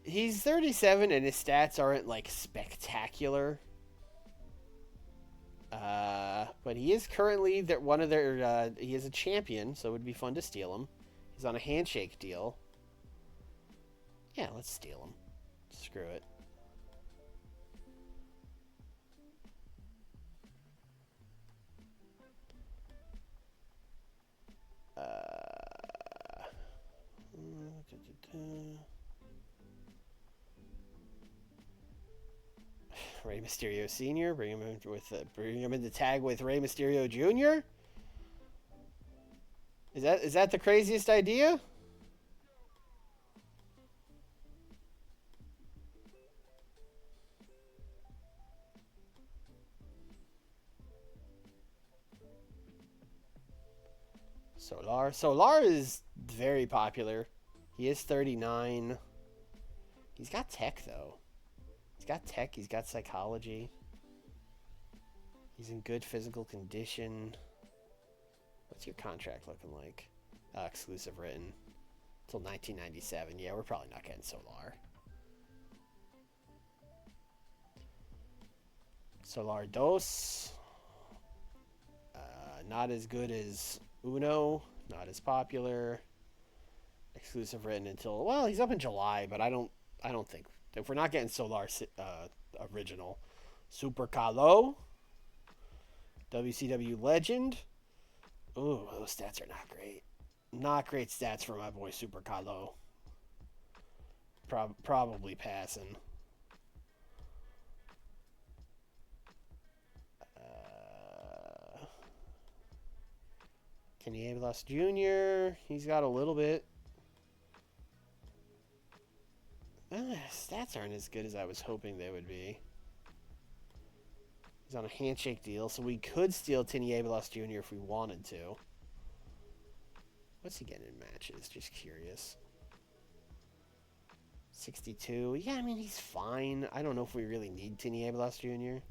He's 37 and his stats aren't like spectacular. But he is currently one of their. He is a champion, so it would be fun to steal him. He's on a handshake deal. Yeah, let's steal him. Screw it. Rey Mysterio Sr. Bring him in the tag with Rey Mysterio Jr. Is that the craziest idea? Solar is very popular. He is 39. He's got tech though. He's got tech. He's got psychology. He's in good physical condition. What's your contract looking like? Exclusive written. Till 1997. Yeah, we're probably not getting Solar. Solar Dos. Not as good as Uno. Not as popular. Exclusive written until... Well, he's up in July, but I don't think... If we're not getting Solar original. Super Kalo. WCW Legend. Ooh, those stats are not great. Not great stats for my boy Super Kalo. Probably passing. Kenny Abelos Jr. He's got a little bit. Stats aren't as good as I was hoping they would be. He's on a handshake deal, so we could steal Kenny Abelos Jr. if we wanted to. What's he getting in matches? Just curious. 62. Yeah, I mean, he's fine. I don't know if we really need Kenny Abelos Jr.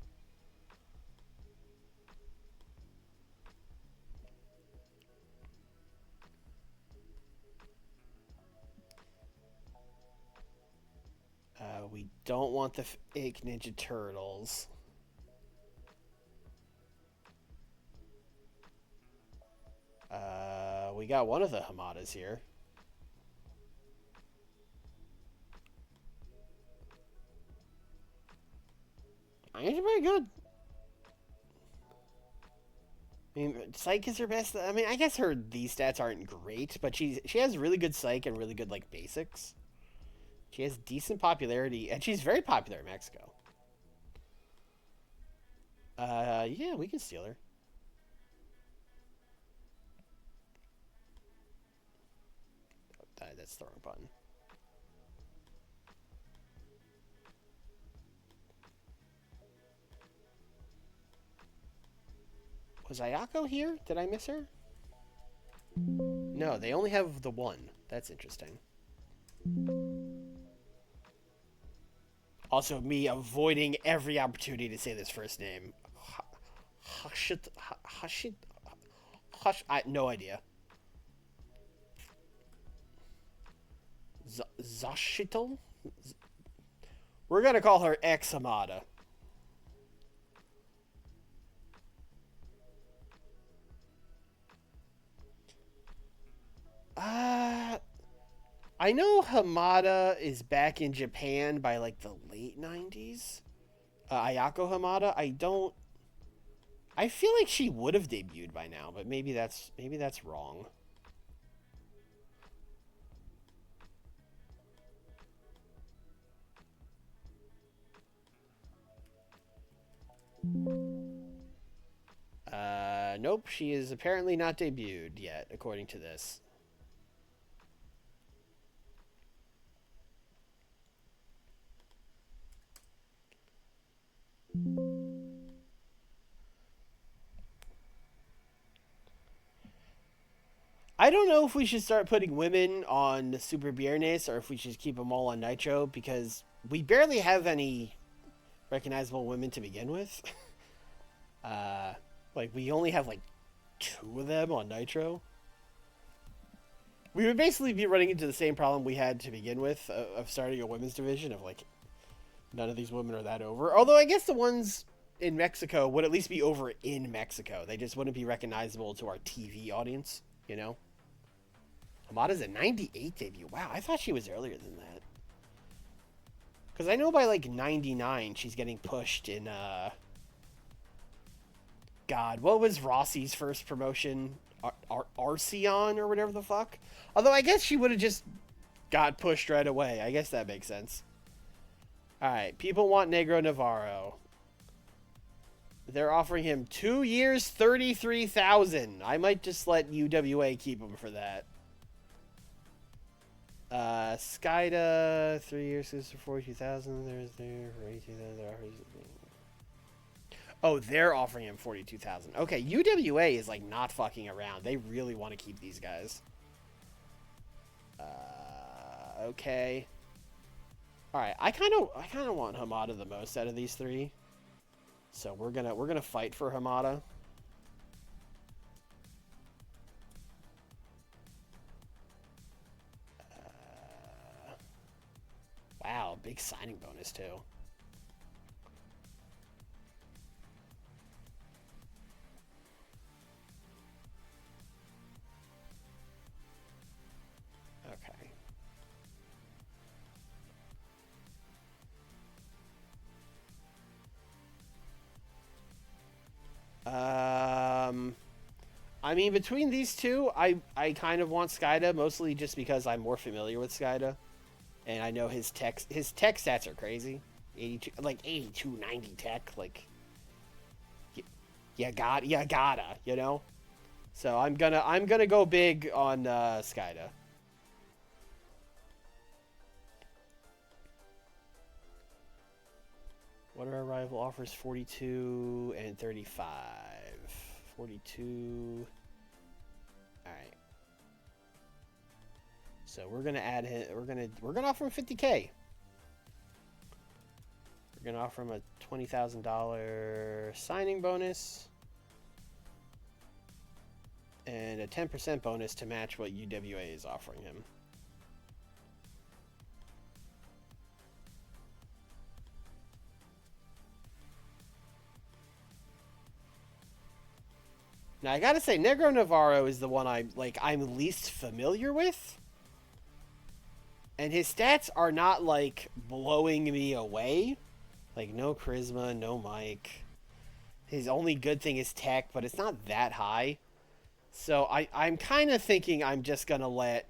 We don't want the fake Ninja Turtles. We got one of the Hamadas here. I think she's pretty good. I mean, psych is her best. I mean, I guess these stats aren't great, but she has really good psych and really good like basics. She has decent popularity, and she's very popular in Mexico. Yeah, we can steal her. That's the wrong button. Was Ayako here? Did I miss her? No, they only have the one. That's interesting. Also, me avoiding every opportunity to say this first name. No idea. Zashito? We're gonna call her Ex Hamada. I know Hamada is back in Japan by like the late 90s. Ayako Hamada, I feel like she would have debuted by now, but maybe that's wrong. Nope, she is apparently not debuted yet, according to this. I don't know if we should start putting women on Super Viernes or if we should keep them all on Nitro, because we barely have any recognizable women to begin with. Like, we only have, like, 2 of them on Nitro. We would basically be running into the same problem we had to begin with of starting a women's division of, like, none of these women are that over. Although I guess the ones in Mexico would at least be over in Mexico. They just wouldn't be recognizable to our TV audience, you know? Hamada's a 98 debut. Wow, I thought she was earlier than that. Because I know by, like, 99 she's getting pushed in, God, what was Rossi's first promotion? Arceon or whatever the fuck? Although I guess she would have just got pushed right away. I guess that makes sense. Alright, people want Negro Navarro. They're offering him 2 years, 33,000. I might just let UWA keep him for that. Skida, 3 years for 42,000. There's there for 82,000. Oh, they're offering him 42,000. Okay, UWA is like not fucking around. They really want to keep these guys. Okay. All right, I kind of want Hamada the most out of these three. So we're gonna fight for Hamada. Wow, big signing bonus too. Okay. I mean, between these two, I kind of want Skida, mostly just because I'm more familiar with Skida, and I know his tech stats are crazy. 82, like 82, 90 tech, like you gotta, you know. So I'm gonna go big on Skida. What are our rival offers? 42 and 35. 42. All right. So we're gonna add him. We're gonna offer him 50K. We're gonna offer him a $20,000 signing bonus and a 10% bonus to match what UWA is offering him. Now I gotta say, Negro Navarro is the one I'm least familiar with, and his stats are not like blowing me away. Like no charisma, no mic. His only good thing is tech, but it's not that high. So I'm kind of thinking I'm just gonna let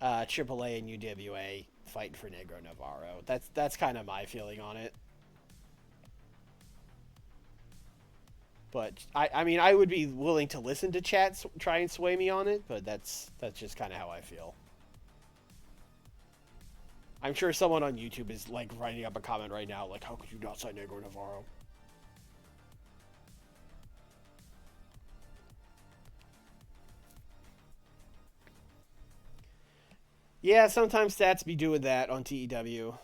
AAA and UWA fight for Negro Navarro. That's kind of my feeling on it. But I mean, I would be willing to listen to chat try and sway me on it, but that's just kind of how I feel. I'm sure someone on YouTube is like writing up a comment right now, like, how could you not sign Negro Navarro? Yeah, sometimes stats be doing that on TEW.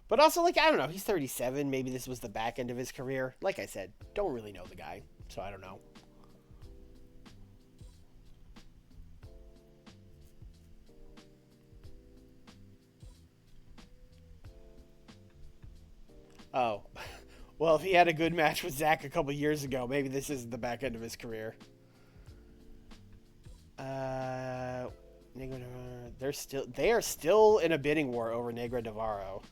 But also, like, I don't know, he's 37. Maybe this was the back end of his career. Like I said, don't really know the guy, so I don't know. Oh. Well, if he had a good match with Zach a couple years ago, maybe this isn't the back end of his career. Negro Navarro, they are still in a bidding war over Negro Navarro.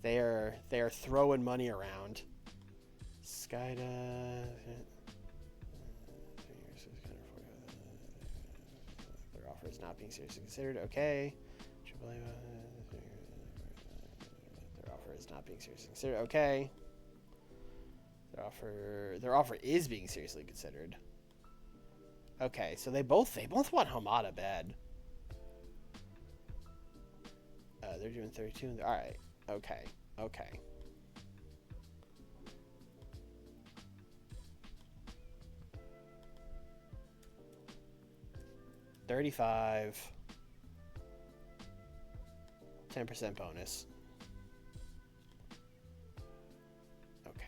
They are throwing money around. Skida. Their offer is not being seriously considered. Okay. Their offer is not being seriously considered. Okay. Their offer is being seriously considered. Okay, so they both want Hamada bad. They're doing 32. All right. Okay. 35. 10% bonus. Okay.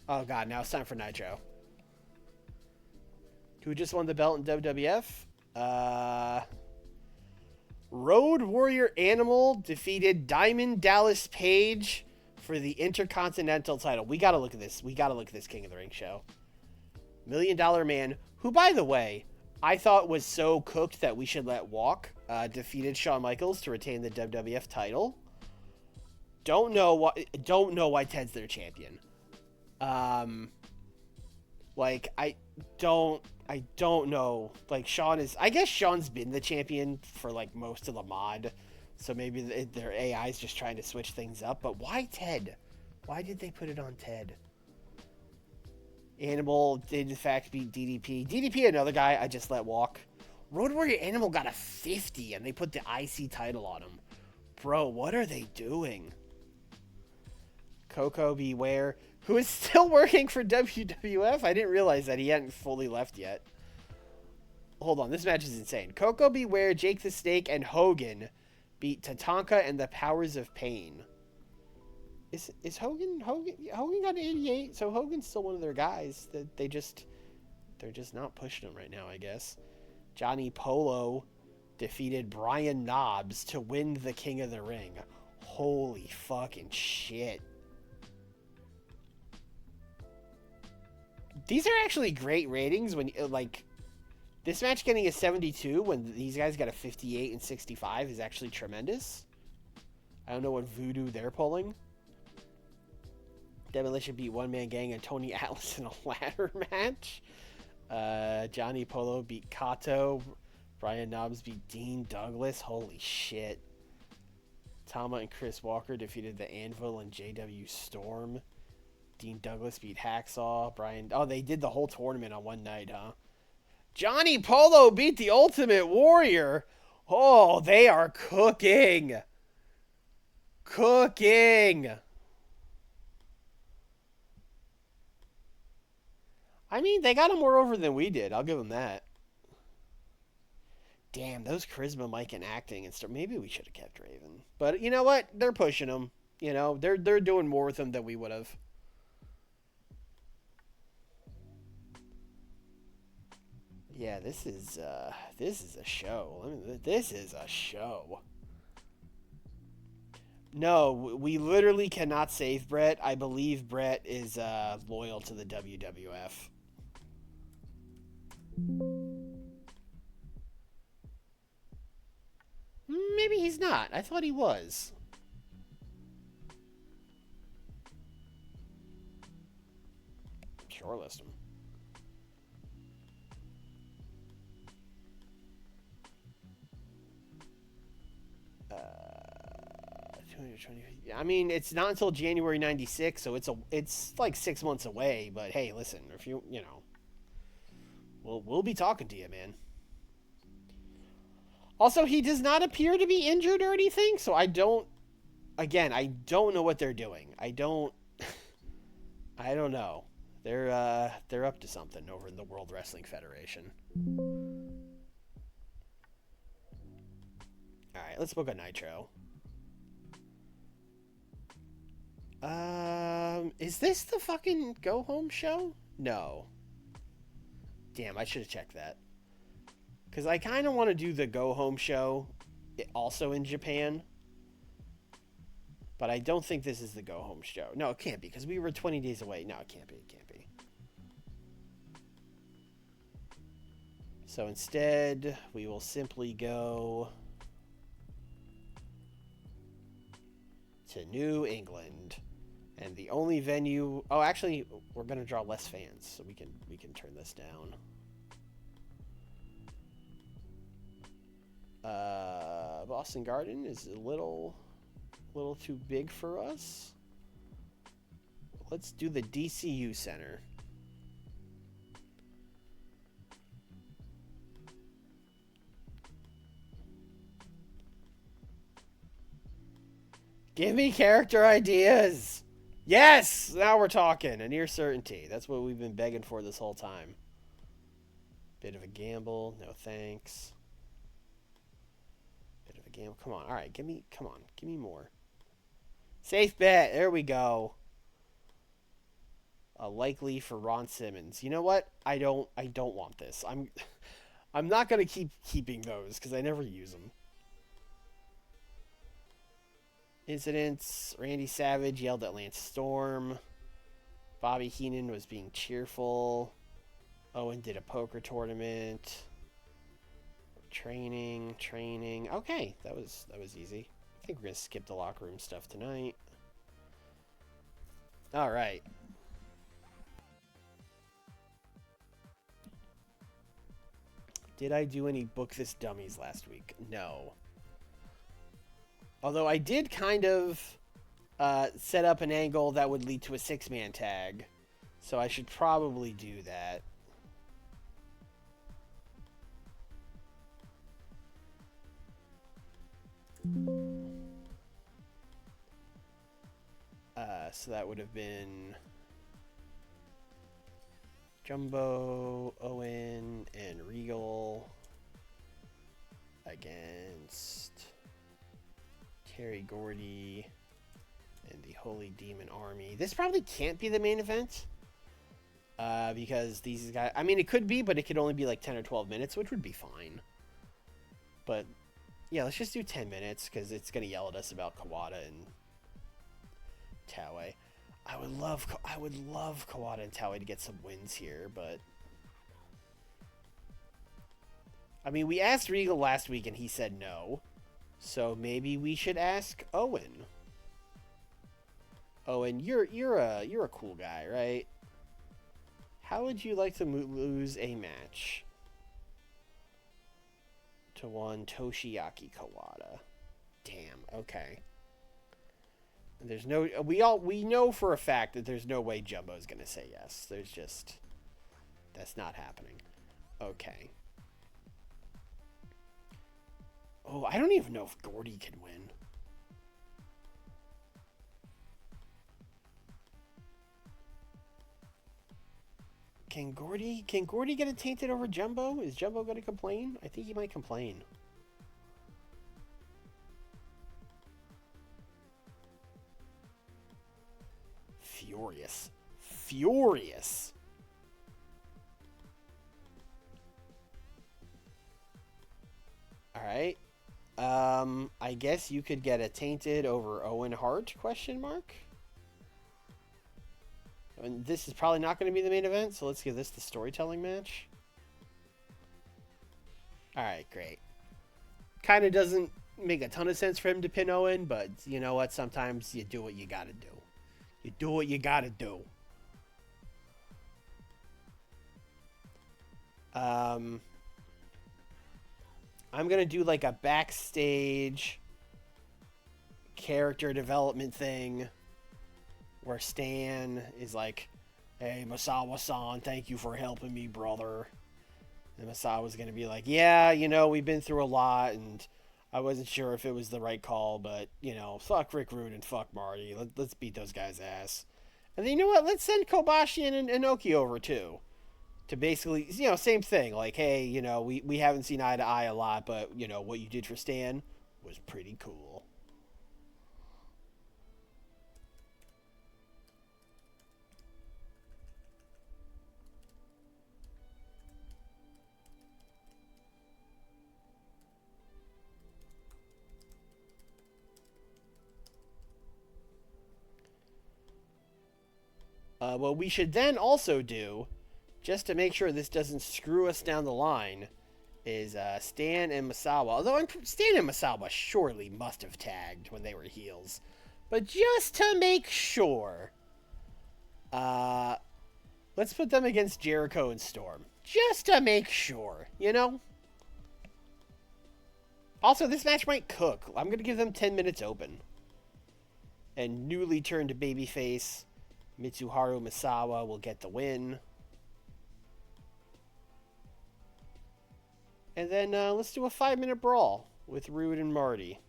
Oh god, now it's time for Nitro. Who just won the belt in WWF? Road Warrior Animal defeated Diamond Dallas Page for the Intercontinental title. We gotta look at this. We gotta look at this King of the Ring show. $1 Million Man, who, by the way, I thought was so cooked that we should let walk, defeated Shawn Michaels to retain the WWF title. Don't know why Ted's their champion. Like, I I don't know. Like, Sean is... I guess Sean's been the champion for, like, most of the mod. So maybe their AI is just trying to switch things up. But why Ted? Why did they put it on Ted? Animal did, in fact, beat DDP. DDP, another guy I just let walk. Road Warrior Animal got a 50, and they put the IC title on him. Bro, what are they doing? Coco Beware, who is still working for WWF. I didn't realize that he hadn't fully left yet. Hold on, this match is insane. Coco Beware, Jake the Snake, and Hogan beat Tatanka and the Powers of Pain. Is Hogan got an 88? So Hogan's still one of their guys. They're just not pushing him right now, I guess. Johnny Polo defeated Brian Knobbs to win the King of the Ring. Holy fucking shit. These are actually great ratings when, like, this match getting a 72 when these guys got a 58 and 65 is actually tremendous. I don't know what voodoo they're pulling. Demolition beat One Man Gang and Tony Atlas in a ladder match. Johnny Polo beat Kato. Brian Knobbs beat Dean Douglas. Holy shit. Tama and Chris Walker defeated the Anvil and JW Storm. Dean Douglas beat Hacksaw. Oh, they did the whole tournament on one night, huh? Johnny Polo beat the Ultimate Warrior. Oh, they are cooking. Cooking. I mean, they got him more over than we did. I'll give them that. Damn, those charisma, Mike, and acting and stuff. Maybe we should have kept Raven. But you know what? They're pushing him. You know, they're doing more with him than we would have. Yeah, this is a show. This is a show. No, we literally cannot save Brett. I believe Brett is loyal to the WWF. Maybe he's not. I thought he was. Sure, list him. I mean, it's not until January '96, so it's like 6 months away. But hey, listen, if you know, we'll be talking to you, man. Also, he does not appear to be injured or anything, so I don't know what they're doing. I don't know. They're up to something over in the World Wrestling Federation. All right, let's book a Nitro. Is this the fucking go home show? No. Damn, I should have checked that. Because I kind of want to do the go home show also in Japan. But I don't think this is the go home show. No, it can't be because we were 20 days away. No, it can't be. It can't be. So instead, we will simply go to New England. And the only venue... Oh, actually, we're going to draw less fans, so we can turn this down. Boston Garden is a little too big for us. Let's do the DCU Center. Give me character ideas. Yes, now we're talking. A near certainty. That's what we've been begging for this whole time. Bit of a gamble. No thanks. Bit of a gamble. Come on. All right, give me more. Safe bet. There we go. Likely for Ron Simmons. You know what? I don't want this. I'm not gonna keep keeping those because I never use them. Incidents. Randy Savage yelled at Lance Storm. Bobby Heenan was being cheerful. Owen did a poker tournament. Training. Okay, that was easy. I think we're gonna skip the locker room stuff tonight. All right. Did I do any Book This Dummies last week? No. Although I did kind of set up an angle that would lead to a 6-man tag. So I should probably do that. So that would have been Jumbo, Owen, and Regal against Terry Gordy and the Holy Demon Army. This probably can't be the main event because these guys... I mean, it could be, but it could only be like 10 or 12 minutes, which would be fine. But, yeah, let's just do 10 minutes because it's going to yell at us about Kawada and Taue. I would love Kawada and Taue to get some wins here, but... I mean, we asked Regal last week and he said no. So maybe we should ask Owen. Owen, you're a cool guy, right? How would you like to lose a match to one Toshiaki Kawada? Damn. Okay. There's no... We know for a fact that there's no way Jumbo's gonna say yes. There's just... That's not happening. Okay. Oh, I don't even know if Gordy can win. Can Gordy get it tainted over Jumbo? Is Jumbo gonna complain? I think he might complain. Furious. All right. I guess you could get a tainted over Owen Hart, question mark? And this is probably not going to be the main event, so let's give this the storytelling match. All right, great. Kind of doesn't make a ton of sense for him to pin Owen, but you know what? Sometimes you do what you got to do. You do what you got to do. I'm going to do like a backstage character development thing where Stan is like, hey, Masawa-san, thank you for helping me, brother. And Masawa's going to be like, yeah, you know, we've been through a lot, and I wasn't sure if it was the right call, but, you know, fuck Rick Rude and fuck Marty. Let's beat those guys' ass. And then, you know what? Let's send Kobashi and Inoki over, too. To basically, you know, same thing. Like, hey, you know, we haven't seen eye to eye a lot, but, you know, what you did for Stan was pretty cool. What we should then also do, just to make sure this doesn't screw us down the line, is Stan and Masawa. Although Stan and Masawa surely must have tagged when they were heels. But just to make sure, let's put them against Jericho and Storm. Just to make sure, you know? Also, this match might cook. I'm going to give them 10 minutes open. And newly turned babyface Mitsuharu Misawa will get the win. And then let's do a 5-minute brawl with Rude and Marty.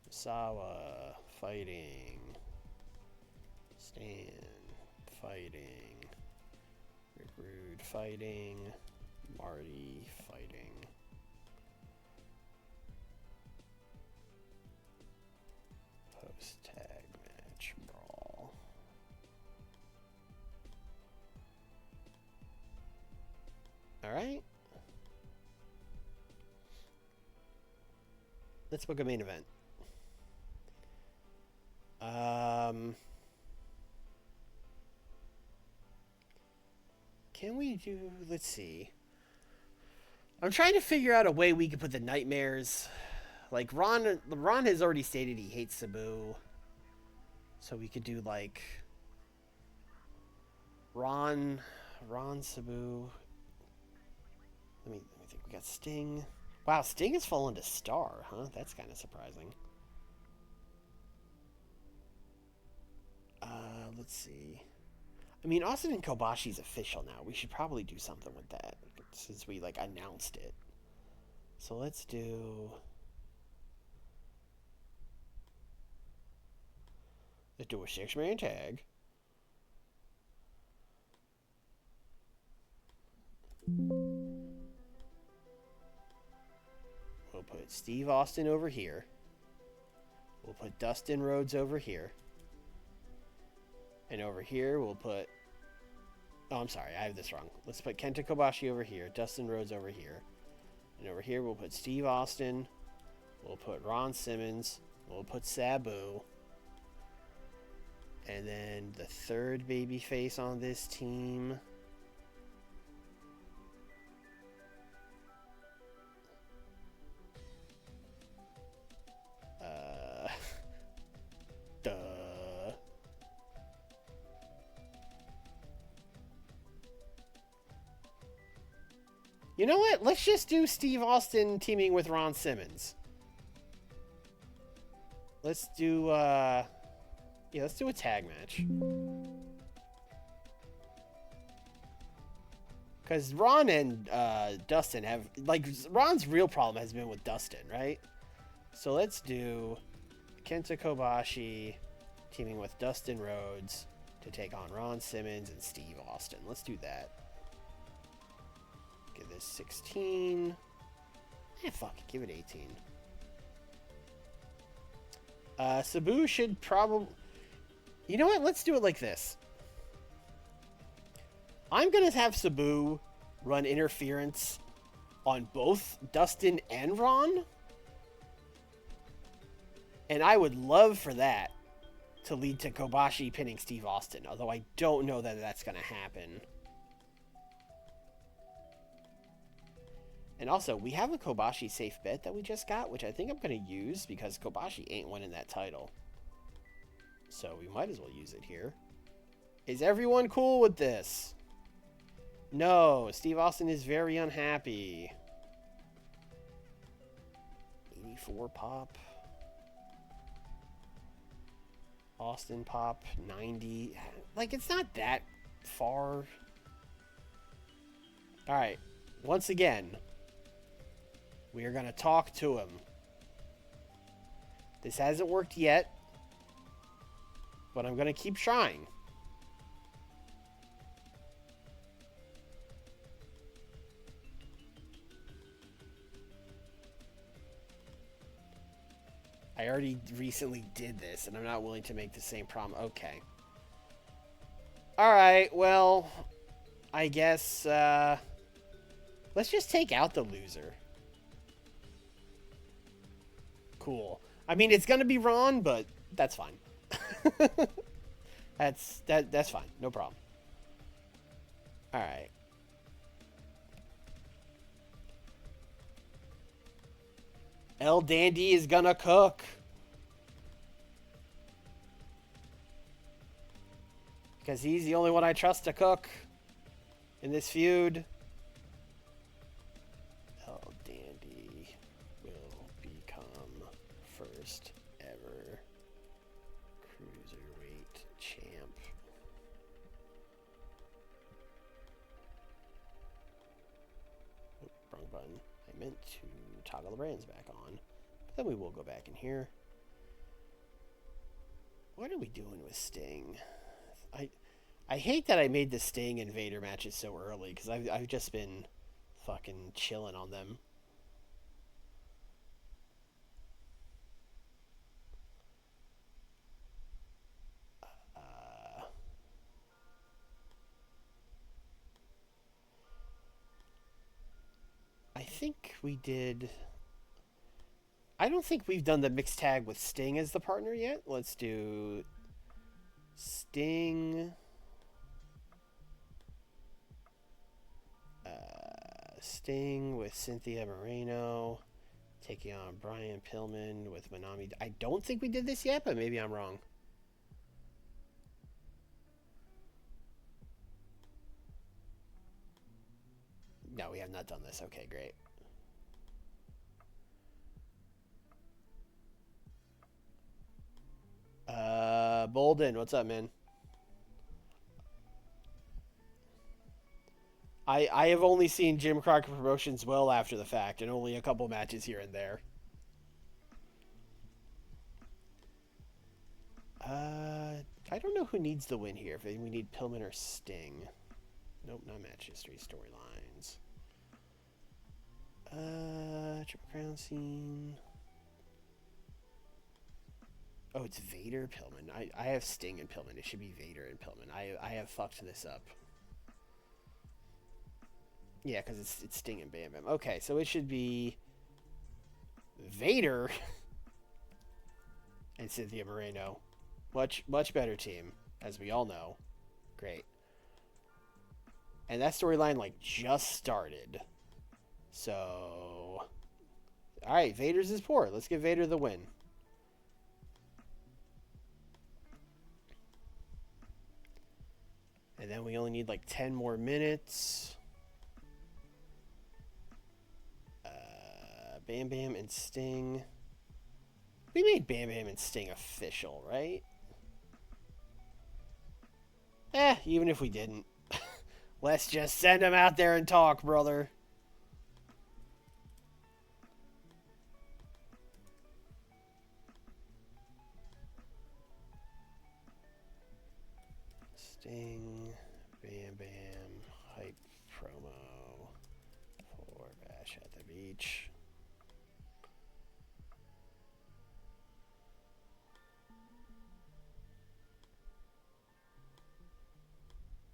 Misawa fighting. Stan fighting. Rick Rude fighting. Marty fighting. Post-tag match brawl. Alright. Let's book a main event. Can we do... Let's see. I'm trying to figure out a way we could put the Nightmares... Like, Ron has already stated he hates Sabu. So we could do, like... Ron, Sabu. Let me think. We got Sting. Wow, Sting has fallen to star, huh? That's kind of surprising. Let's see. I mean, Austin and Kobashi's official now. We should probably do something with that since we like announced it. So let's do. Let's do a 6-man tag. We'll put Steve Austin over here. We'll put Dustin Rhodes over here. And over here, we'll put... Oh, I'm sorry. I have this wrong. Let's put Kenta Kobashi over here. Dustin Rhodes over here. And over here, we'll put Steve Austin. We'll put Ron Simmons. We'll put Sabu. And then the third babyface on this team... You know what? Let's just do Steve Austin teaming with Ron Simmons. Let's do, yeah, let's do a tag match. Because Ron and Dustin have, like, Ron's real problem has been with Dustin, right? So let's do Kenta Kobashi teaming with Dustin Rhodes to take on Ron Simmons and Steve Austin. Let's do that. Give this 16. Yeah, fuck it. Give it 18. Sabu should probably... You know what? Let's do it like this. I'm going to have Sabu run interference on both Dustin and Ron. And I would love for that to lead to Kobashi pinning Steve Austin. Although I don't know that that's going to happen. And also, we have a Kobashi safe bet that we just got, which I think I'm going to use because Kobashi ain't winning that title. So we might as well use it here. Is everyone cool with this? No, Steve Austin is very unhappy. 84 pop. Austin pop, 90. Like, it's not that far. Alright, once again... We are going to talk to him. This hasn't worked yet, but I'm going to keep trying. I already recently did this, and I'm not willing to make the same problem. Okay. Alright, well, I guess, let's just take out the loser. Cool. I mean, it's gonna be Ron, but that's fine. That's fine. No problem. All right. El Dandy is gonna cook. Because he's the only one I trust to cook in this feud. First ever cruiserweight champ. Oh, wrong button. I meant to toggle the brands back on, but then we will go back in here. What are we doing with Sting? I hate that I made the Sting and Vader matches so early because I've just been fucking chilling on them. I think we did... I don't think we've done the mixed tag with Sting as the partner yet. Let's do Sting... Sting with Cynthia Moreno taking on Brian Pillman with Manami. I don't think we did this yet, but maybe I'm wrong. No, we have not done this. Okay, great. Bolden, what's up, man? I have only seen Jim Crockett Promotions well after the fact, and only a couple matches here and there. I don't know who needs the win here. If we need Pillman or Sting. Nope, not match history, storylines. Triple Crown scene. Oh, it's Vader, Pillman. I have Sting and Pillman. It should be Vader and Pillman. I have fucked this up. Yeah, because it's Sting and Bam Bam. Okay, so it should be Vader and Cynthia Moreno. Much better team, as we all know. Great. And that storyline, like, just started. So... Alright, Vader's is poor. Let's give Vader the win. And then we only need, like, 10 more minutes. Bam Bam and Sting. We made Bam Bam and Sting official, right? Even if we didn't. Let's just send them out there and talk, brother. Sting, Bam Bam, hype promo for Bash at the Beach.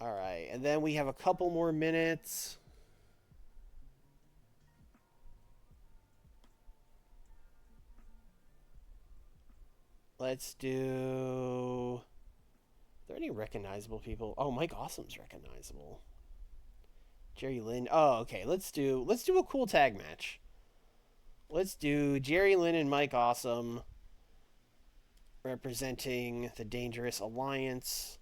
All right, and then we have a couple more minutes. Let's do... Are there any recognizable people? Oh, Mike Awesome's recognizable. Jerry Lynn. Oh, okay. Let's do a cool tag match. Let's do Jerry Lynn and Mike Awesome representing the Dangerous Alliance.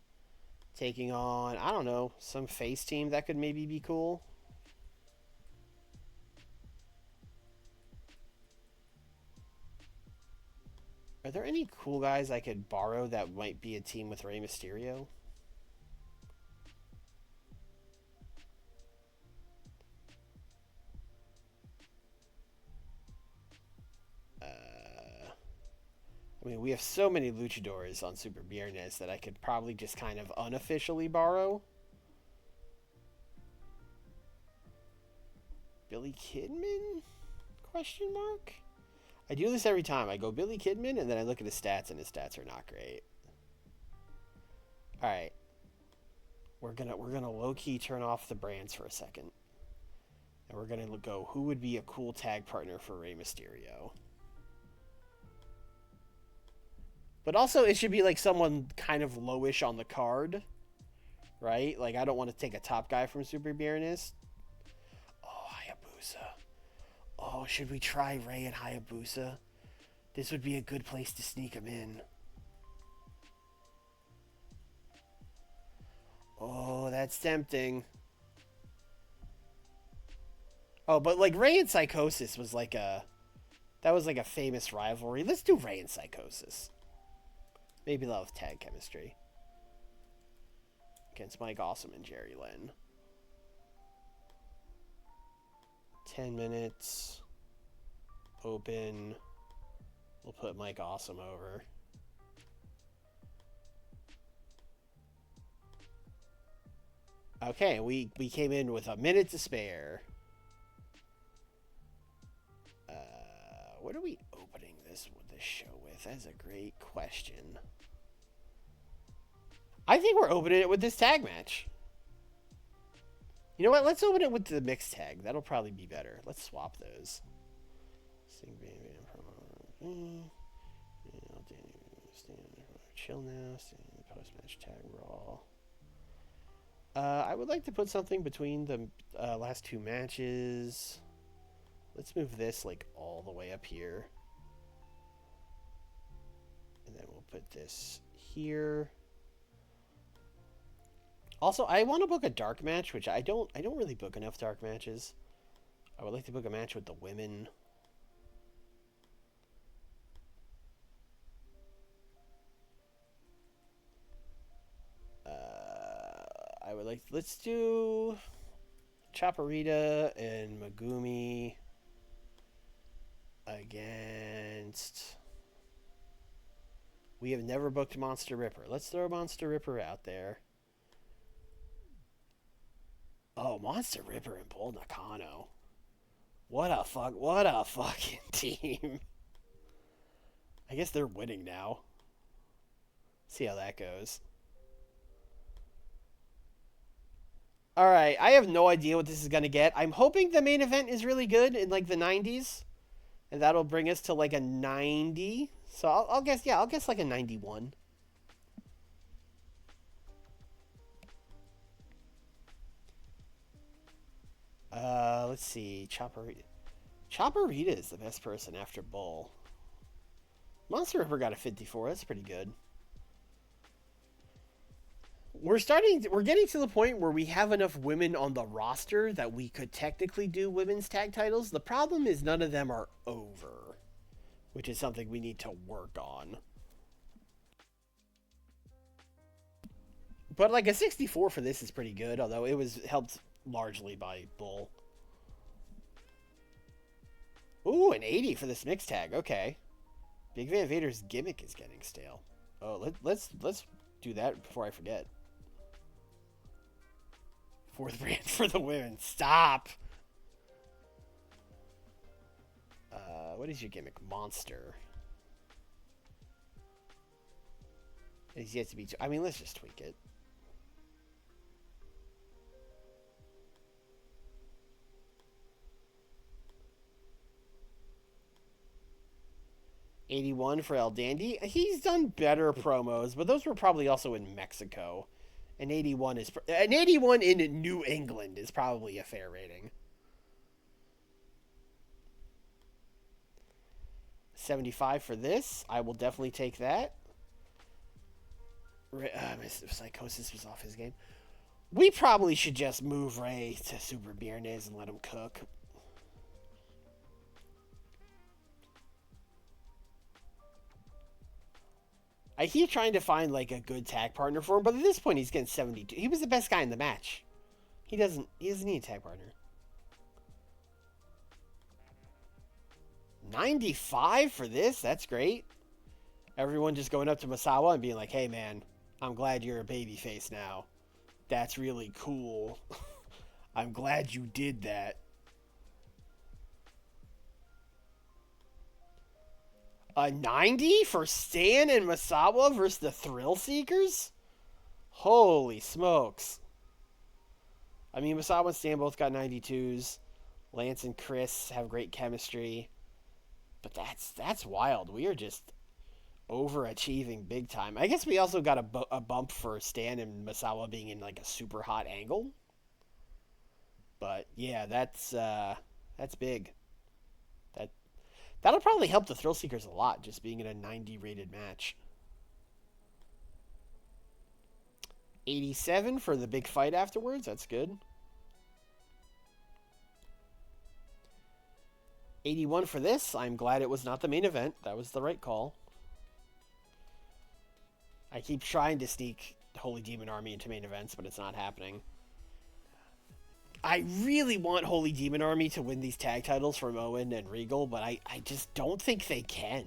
Taking on, I don't know, some face team that could maybe be cool. Are there any cool guys I could borrow that might be a team with Rey Mysterio? I mean, we have so many luchadors on Super Viernes that I could probably just kind of unofficially borrow. Billy Kidman? Question mark? I do this every time. I go Billy Kidman, and then I look at his stats, and his stats are not great. All right, we're gonna low key turn off the brands for a second, and we're gonna go. Who would be a cool tag partner for Rey Mysterio? But also, it should be like someone kind of lowish on the card, right? Like, I don't want to take a top guy from Super Viernes. Oh, Hayabusa. Oh, should we try Rey and Hayabusa? This would be a good place to sneak him in. Oh, that's tempting. Oh, but like Rey and Psychosis was like a... That was like a famous rivalry. Let's do Rey and Psychosis. Maybe they'll have tag chemistry. Against Mike Awesome and Jerry Lynn. 10 minutes. Open. We'll put Mike Awesome over. Okay, we came in with a minute to spare. What are we opening this show with? That's a great question. I think we're opening it with this tag match. You know what? Let's open it with the mixed tag. That'll probably be better. Let's swap those. Chill now. Post-match tag Raw. I would like to put something between the last two matches. Let's move this like all the way up here. And then we'll put this here. Also, I want to book a dark match, which I don't really book enough dark matches. I would like to book a match with the women. I would like, let's do Chaparita and Megumi against... We have never booked Monster Ripper. Let's throw Monster Ripper out there. Oh, Monster Ripper and Bull Nakano. What a fucking team. I guess they're winning now. See how that goes. Alright, I have no idea what this is going to get. I'm hoping the main event is really good in like the 90s. And that'll bring us to like a 90. So I'll guess, yeah, I'll guess like a 91. Let's see. Chaparita. Chaparita is the best person after Bull. Monster Ripper got a 54. That's pretty good. We're getting to the point where we have enough women on the roster that we could technically do women's tag titles. The problem is none of them are over, which is something we need to work on. But like a 64 for this is pretty good, although it was helped largely by Bull. Ooh, an 80 for this mixed tag. Okay. Big Van Vader's gimmick is getting stale. Oh, let's do that before I forget. Fourth brand for the women. Stop. What is your gimmick? Monster. It's yet to be... I mean, let's just tweak it. $81 for El Dandy. He's done better promos, but those were probably also in Mexico. An 81 in New England is probably a fair rating. 75 for this. I will definitely take that. Psychosis was off his game. We probably should just move Ray to Super Viernes and let him cook. I keep trying to find like a good tag partner for him, but at this point he's getting 72. He was the best guy in the match. He doesn't need a tag partner. 95 for this? That's great. Everyone just going up to Masawa and being like, hey man, I'm glad you're a babyface now. That's really cool. I'm glad you did that. A 90 for Stan and Masawa versus the Thrill Seekers? Holy smokes. I mean, Masawa and Stan both got 92s. Lance and Chris have great chemistry. But that's wild. We are just overachieving big time. I guess we also got a bump for Stan and Masawa being in like a super hot angle. But yeah, that's big. That'll probably help the Thrill Seekers a lot, just being in a 90 rated match. 87 for the big fight afterwards. That's good. 81 for this. I'm glad it was not the main event. That was the right call. I keep trying to sneak Holy Demon Army into main events, but it's not happening. I really want Holy Demon Army to win these tag titles from Owen and Regal, but I just don't think they can.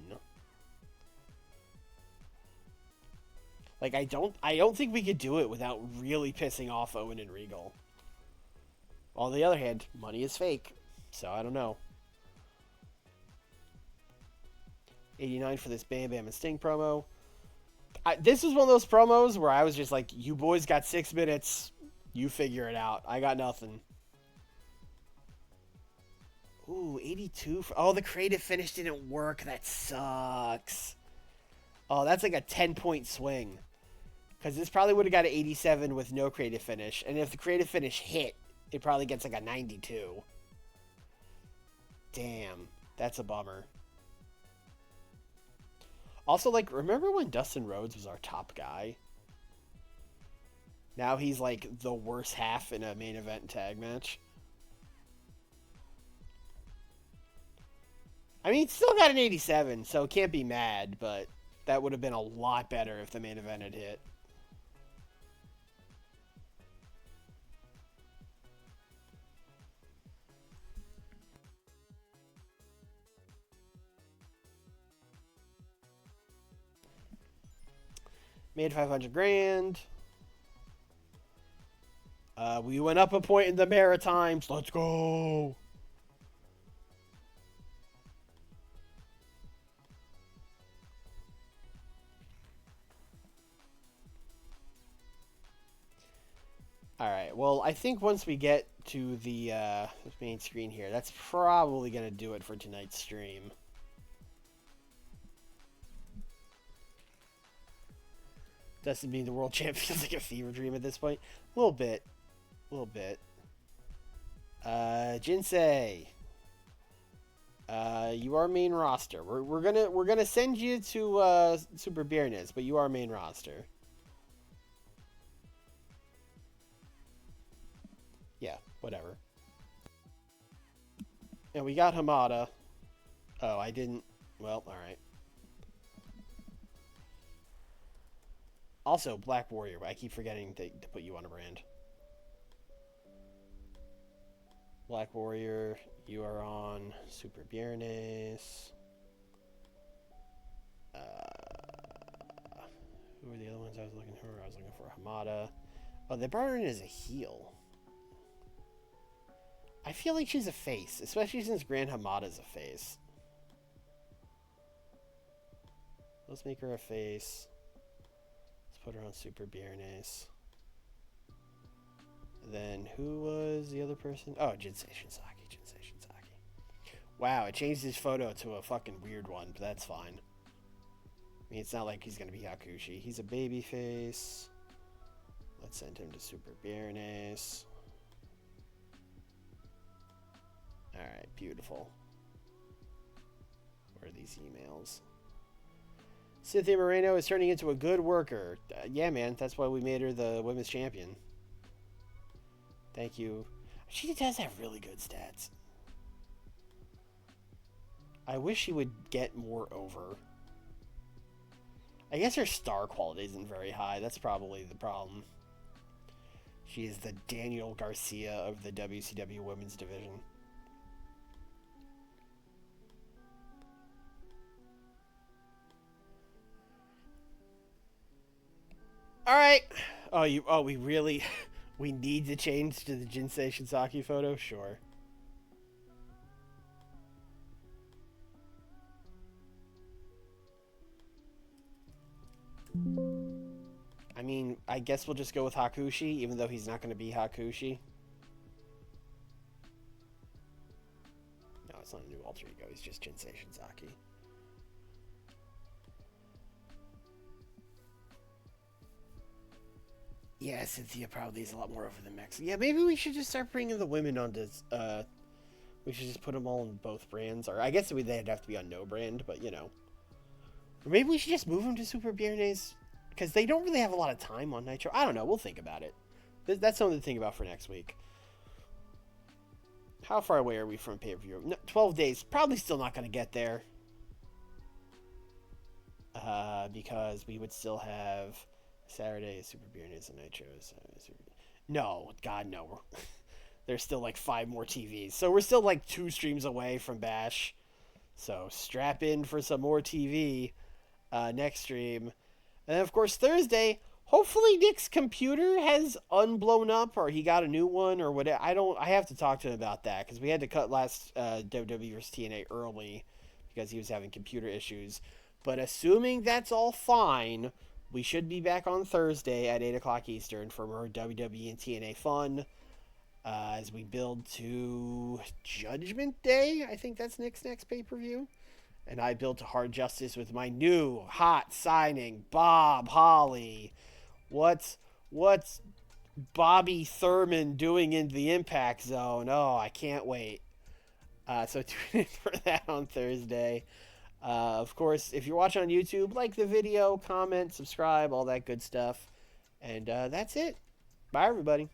Like, I don't think we could do it without really pissing off Owen and Regal. On the other hand, money is fake, so I don't know. 89 for this Bam Bam and Sting promo. This was one of those promos where I was just like, you boys got 6 minutes. You figure it out. I got nothing. Ooh, 82. Oh, the creative finish didn't work. That sucks. Oh, that's like a 10-point swing. Because this probably would have got an 87 with no creative finish. And if the creative finish hit, it probably gets like a 92. Damn. That's a bummer. Also, like, remember when Dustin Rhodes was our top guy? Now he's like the worst half in a main event tag match. I mean, still got an 87, so can't be mad, but that would have been a lot better if the main event had hit. Made 500 grand. We went up a point in the Maritimes. Let's go. Alright, well, I think once we get to the main screen here, that's probably going to do it for tonight's stream. Doesn't mean the world champ feels like a fever dream at this point. A little bit. A little bit. Jinsei. You are main roster. We're gonna send you to Super Viernes, but you are main roster. Yeah, whatever. And we got Hamada. Oh, I didn't. Well, alright. Also, Black Warrior. I keep forgetting to put you on a brand. Black Warrior, you are on Super Viernes. Who were the other ones I was looking for? I was looking for Hamada. Oh, they brought her in as a heel. I feel like she's a face, especially since Grand Hamada's a face. Let's make her a face. Let's put her on Super Viernes. Then who was the other person? Oh, Jinsei Shinsaki. Wow, it changed his photo to a fucking weird one, but that's fine. I mean, it's not like he's gonna be Hakushi. He's a baby face. Let's send him to Super Viernes. Alright, beautiful. Where are these emails? Cynthia Moreno is turning into a good worker. Yeah, man, that's why we made her the women's champion. Thank you. She does have really good stats. I wish she would get more over. I guess her star quality isn't very high. That's probably the problem. She is the Daniel Garcia of the WCW women's division. All right. Oh, we really we need to change to the Jinsei Shinsaki photo? Sure. I mean, I guess we'll just go with Hakushi, even though he's not going to be Hakushi. No, it's not a new alter ego. He's just Jinsei Shinsaki. Yeah, Cynthia probably is a lot more over the mix. Yeah, maybe we should just start bringing the women onto... we should just put them all on both brands. Or I guess they'd have to be on no brand, but you know. Or maybe we should just move them to Super Viernes. Because they don't really have a lot of time on Nitro. I don't know. We'll think about it. That's something to think about for next week. How far away are we from pay-per-view? No, 12 days. Probably still not going to get there. Because we would still have Saturday, Super Viernes, and Nitro. No. God, no. There's still like 5 more TVs. So we're still like 2 streams away from Bash. So strap in for some more TV next stream. And then, of course, Thursday, hopefully Nick's computer has unblown up or he got a new one or whatever. I have to talk to him about that because we had to cut last WWE vs. TNA early because he was having computer issues. But assuming that's all fine, we should be back on Thursday at 8 o'clock Eastern for more WWE and TNA fun as we build to Judgment Day. I think that's Nick's next pay-per-view. And I built to Hard Justice with my new hot signing, Bob Holly. What's Bobby Thurman doing in the Impact Zone? Oh, I can't wait. So tune in for that on Thursday. Of course, if you're watching on YouTube, like the video, comment, subscribe, all that good stuff. And that's it. Bye, everybody.